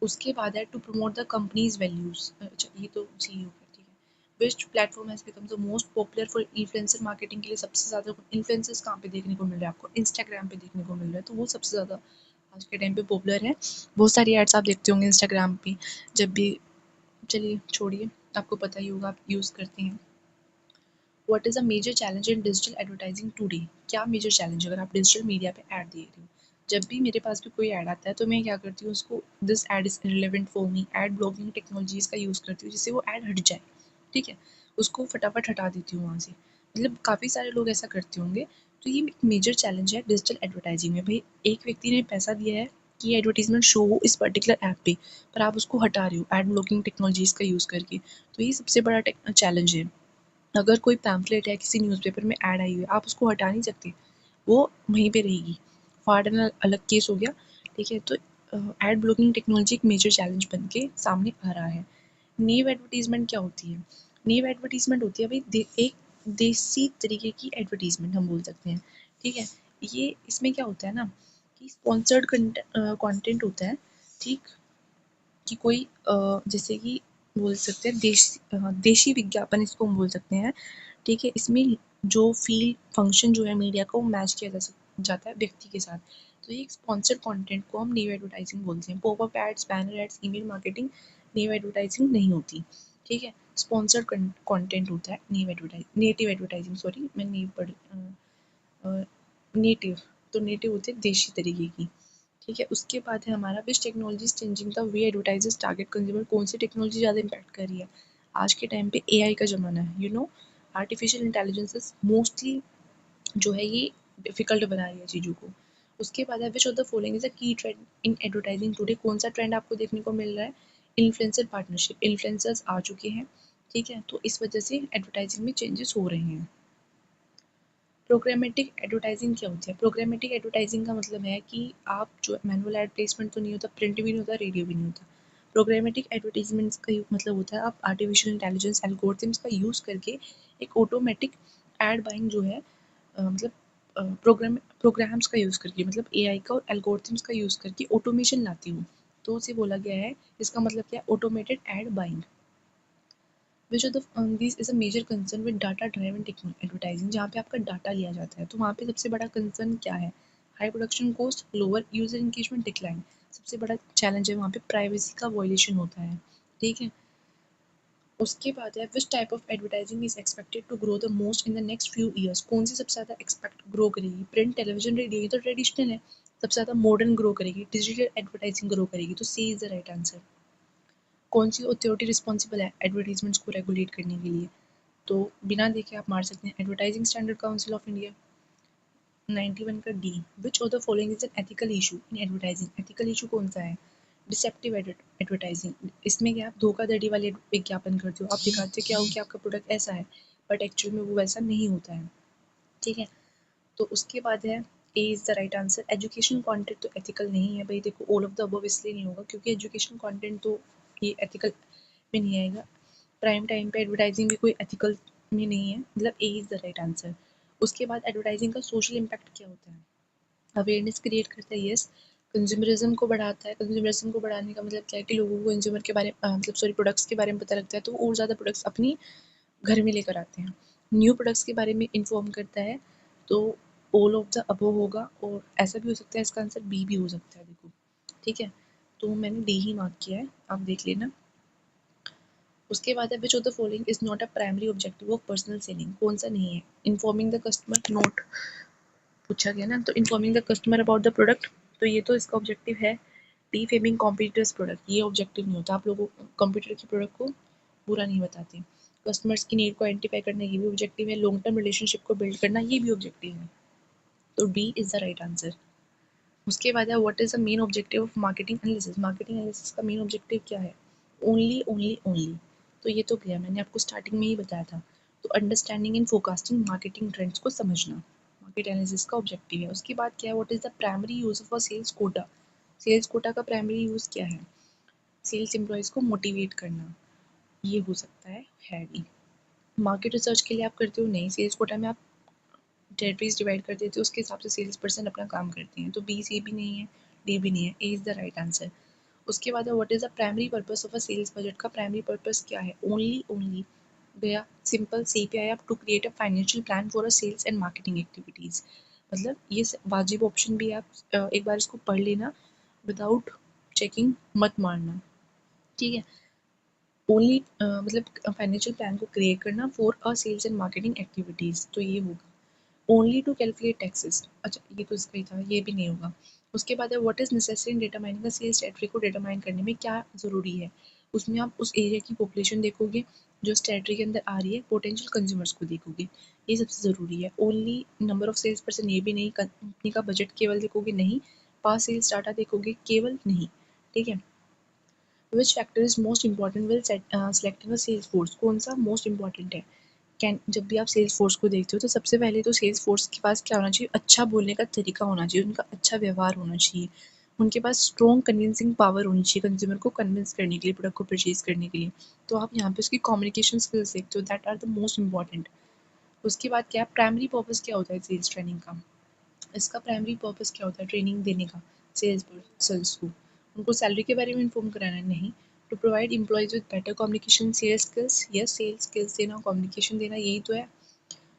उसके बाद है to promote the companies values. अच्छा, ये तो सही हो गया। ठीक है, which platform has become the most popular for influencer marketing के लिए सबसे ज़्यादा इन्फ्लुएंसर्स कहाँ पे देखने को मिल रहा है आपको? इंस्टाग्राम पे देखने को मिल रहा है, तो वो सबसे ज़्यादा आज के टाइम पे पॉपुलर है। बहुत सारी एड्स आप देखते होंगे इंस्टाग्राम पे जब भी। चलिए छोड़िए, आपको पता ही होगा, आप यूज़ करते हैं। What is a major challenge in digital advertising today? क्या मेजर चैलेंज अगर आप डिजिटल मीडिया पे ऐड दे रहे हो? जब भी मेरे पास भी कोई ऐड आता है तो मैं क्या करती हूँ, उसको this add is relevant for me, add blocking technologies का यूज़ करती हूँ जिससे वो ऐड हट जाए। ठीक है, उसको फटाफट हटा देती हूँ वहाँ से। मतलब काफ़ी सारे लोग ऐसा करते होंगे। तो ये एक मेजर चैलेंज है डिजिटल एडवर्टाइजिंग में। भाई एक व्यक्ति ने पैसा दिया है कि एडवर्टीजमेंट शो हो इस पर्टिकुलर ऐप पे, पर आप उसको हटा रहे हो ऐड ब्लॉकिंग टेक्नोलॉजीज का यूज़ करके। तो ये सबसे बड़ा चैलेंज है। अगर कोई पैम्फलेट है किसी न्यूज़पेपर में ऐड आई हुई है, आप उसको हटा नहीं सकते, वो वहीं पे रहेगी। फाड़ना अलग केस हो गया। ठीक है, तो एड ब्लॉकिंग टेक्नोलॉजी एक मेजर चैलेंज बन के सामने आ रहा है। नेव एडवर्टीजमेंट क्या होती है? नेव एडवर्टीजमेंट होती है भाई एक देसी तरीके की एडवर्टीजमेंट हम बोल सकते हैं। ठीक है, ये इसमें क्या होता है ना कि स्पॉन्सर्ड कंटेंट होता है। ठीक, कि कोई जैसे कि बोल सकते हैं देशी विज्ञापन इसको हम बोल सकते हैं। ठीक है, इसमें जो फील फंक्शन जो है मीडिया का वो मैच किया जाता है व्यक्ति के साथ। तो ये एक स्पॉन्सर्ड कंटेंट को हम न्यू एडवर्टाइजिंग बोलते हैं। Popup ads, banner ads, email marketing new advertising नहीं होती। ठीक है, स्पॉन्सर्ड कंटेंट होता है new advertising, native advertising, sorry मैं न्यू पढ़ नेटिव, तो नेटिव होते हैं देशी तरीके की। ठीक है, उसके बाद है हमारा विच technology is changing the way advertisers target consumer. कौन सी टेक्नोलॉजी ज़्यादा इम्पैक्ट कर रही है? आज के टाइम पे एआई का ज़माना है। आर्टिफिशियल इंटेलिजेंस मोस्टली जो है ये डिफिकल्ट बना रही है चीज़ों को। उसके बाद है which of the following is a की ट्रेंड इन एडवर्टाइजिंग टुडे। कौन सा ट्रेंड आपको देखने को मिल रहा है? इन्फ्लुएंसर पार्टनरशिप, इन्फ्लुएंसर्स आ चुके हैं। ठीक है, तो इस वजह से एडवर्टाइजिंग में चेंजेस हो रहे हैं। प्रोग्रामेटिक एडवर्टाइजिंग क्या होती है? प्रोग्रामेटिक एडवर्टाइजिंग का मतलब है कि आप जो मैनुअल एड प्लेसमेंट तो नहीं होता, प्रिंट भी नहीं होता, रेडियो भी नहीं होता। प्रोग्रामेटिक एडवर्टीजमेंट्स का मतलब होता है आप आर्टिफिशियल इंटेलिजेंस एल्गोरिथम्स का यूज़ करके एक ऑटोमेटिक एड बाइंग जो है मतलब प्रोग्राम्स का यूज़ करके, मतलब एआई का और एल्गोरिथम्स का यूज़ करके ऑटोमेशन लाती हूँ। तो उसे बोला गया है, इसका मतलब क्या है? Automated ad buying. Which of the this is a major concern with data driven advertising. जहाँ पे आपका डाटा लिया जाता है तो वहाँ पे सबसे बड़ा कंसर्न क्या है? High production cost, lower user engagement, decline. सबसे बड़ा चैलेंज है वहाँ पे प्राइवेसी का वायलेशन होता है। ठीक है, उसके बाद है which type of advertising is expected to grow the most in the next few years. कौन सी सबसे ज़्यादा एक्सपेक्ट ग्रो करेगी? प्रिंट, टेलीविजन, रेडियो, ये तो ट्रेडिशनल है। सबसे ज़्यादा मॉडर्न ग्रो करेगी, डिजिटल एडवर्टाइजिंग ग्रो करेगी। तो C is the right answer. कौन सी अथॉरिटी रिस्पॉन्सिबल है एडवर्टीजमेंट्स को रेगुलेट करने के लिए? तो बिना देखे आप मार सकते हैं advertising standard council of India. 91 का D, which of the following is an ethical issue in advertising? Ethical issue कौन सा है? Deceptive advertising. इसमें क्या आप धोखाधड़ी वाले विज्ञापन करते हो, आप दिखाते क्या हो कि आपका प्रोडक्ट ऐसा है बट एक्चुअल में वो वैसा नहीं होता है, ठीक है। तो उसके बाद है A is the right answer. Education content तो एथिकल नहीं है भाई, देखो ऑल ऑफ द अबव इसलिए नहीं होगा क्योंकि एजुकेशन कंटेंट तो ये एथिकल में नहीं आएगा। प्राइम टाइम पे एडवर्टाइजिंग भी कोई एथिकल में नहीं है, मतलब ए इज़ द राइट आंसर। उसके बाद एडवर्टाइजिंग का सोशल इम्पैक्ट क्या होता है? अवेयरनेस क्रिएट करता है, यस। कंज्यूमरिज्म को बढ़ाता है, कंज्यूमरिज्म को बढ़ाने का मतलब क्या है कि लोगों को कंज्यूमर के बारे में मतलब सॉरी प्रोडक्ट्स के बारे में पता लगता है तो और ज़्यादा प्रोडक्ट्स अपनी घर में लेकर आते हैं। न्यू प्रोडक्ट्स के बारे में इन्फॉर्म करता है, तो ऑल ऑफ द अबव होगा। और ऐसा भी हो सकता है इसका आंसर बी भी हो सकता है, देखो ठीक है। तो मैंने डी ही मार्क किया है, आप देख लेना। उसके बाद है which of the following is not a primary objective of personal selling? कौन सा नहीं है? इन्फॉर्मिंग द कस्टमर, नोट पूछा गया ना, तो informing the customer about the product, तो ये तो इसका ऑब्जेक्टिव है। डिफेमिंग कॉम्पिटिटर्स प्रोडक्ट, ये ऑब्जेक्टिव नहीं होता, आप लोगों कंप्यूटर के प्रोडक्ट को बुरा नहीं बताते। कस्टमर्स की नीड को आइडेंटिफाई करना, ये भी ऑब्जेक्टिव है। लॉन्ग टर्म रिलेशनशिप को बिल्ड करना, ये भी ऑब्जेक्टिव है। तो D is the right answer. उसके बाद है what is the main objective of marketing analysis? Marketing analysis का मेन ऑब्जेक्टिव क्या है? ओनली ओनली ओनली, तो ये तो गया, मैंने आपको स्टार्टिंग में ही बताया था। तो understanding and forecasting marketing trends को समझना मार्केट एनालिसिस का ऑब्जेक्टिव है। उसके बाद क्या है? What is the primary use of a sales quota? Sales quota का प्राइमरी यूज क्या है? सेल्स एम्प्लॉयज को मोटिवेट करना, ये हो सकता है भी। मार्केट रिसर्च के लिए आप करते हो? नहीं, सेल्स कोटा में आप टेरिटरीज डिवाइड कर देते हो, उसके हिसाब से सेल्स पर्सन अपना काम करते हैं। तो बी सी भी नहीं है, डी भी नहीं है, A is the right answer. उसके बाद what is the primary purpose of a sales budget? का प्राइमरी पर्पस क्या है? ओनली ओनली गया, सिंपल सी पे आया, to create a financial plan for a sales and marketing activities. मतलब ये वाजिब ऑप्शन भी है, आप एक बार इसको पढ़ लेना, विदाउट चेकिंग मत मारना, ठीक है। ओनली मतलब फाइनेंशियल प्लान को क्रिएट करना for a sales and marketing activities, तो ये होगा। ओनली टू कैलकुलेट टैक्सेस, अच्छा ये तो इसका ही था, ये भी नहीं होगा। उसके बाद है what is necessary in determining the sales territory? को डिटरमाइन करने में क्या ज़रूरी है? उसमें आप उस एरिया की पॉपुलेशन देखोगे जो उस टेरिटरी के अंदर आ रही है, पोटेंशियल कंज्यूमर्स को देखोगे, ये सबसे ज़रूरी है। Only number of sales person, ये भी नहीं। कंपनी का बजट केवल देखोगे नहीं। पास सेल्स डाटा देखोगे केवल नहीं, ठीक है। Which factor is most important will selecting a sales force? कौन सा मोस्ट इंपॉर्टेंट है? कैन जब भी आप सेल्स फोर्स को देखते हो तो सबसे पहले तो सेल्स फोर्स के पास क्या होना चाहिए? अच्छा बोलने का तरीका होना चाहिए, उनका अच्छा व्यवहार होना चाहिए, उनके पास स्ट्रॉन्ग कन्विंसिंग पावर होनी चाहिए कंज्यूमर को कन्विंस करने के लिए, प्रोडक्ट को परचेज करने के लिए। तो आप यहाँ पे उसकी कम्युनिकेशन स्किल्स देखते हो, that are the most important. उसके बाद क्या प्राइमरी पर्पज़ क्या होता है सेल्स ट्रेनिंग का? इसका प्राइमरी पर्पज़ क्या होता है ट्रेनिंग देने का? सेल्स पर्सन्स को उनको सैलरी के बारे में इन्फॉर्म कराना है? नहीं। To provide employees with better communication sales skills, yes, sales skills देना, कम्युनिकेशन देना, यही तो है।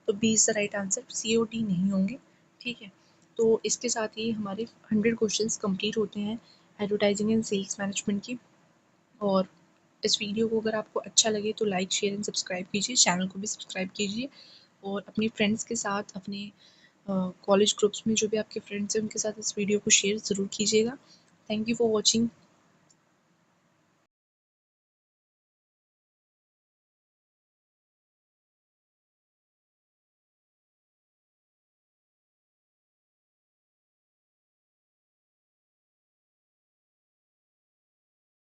तो B is the right answer, C or D नहीं होंगे, ठीक है। तो इसके साथ ही हमारे 100 क्वेश्चंस कंप्लीट होते हैं एडवर्टाइजिंग एंड सेल्स मैनेजमेंट की। और इस वीडियो को अगर आपको अच्छा लगे तो लाइक शेयर एंड सब्सक्राइब कीजिए, चैनल को भी सब्सक्राइब कीजिए और अपने फ्रेंड्स के साथ, अपने कॉलेज ग्रुप्स में जो भी आपके फ्रेंड्स हैं उनके साथ इस वीडियो को शेयर ज़रूर कीजिएगा। Thank you for watching.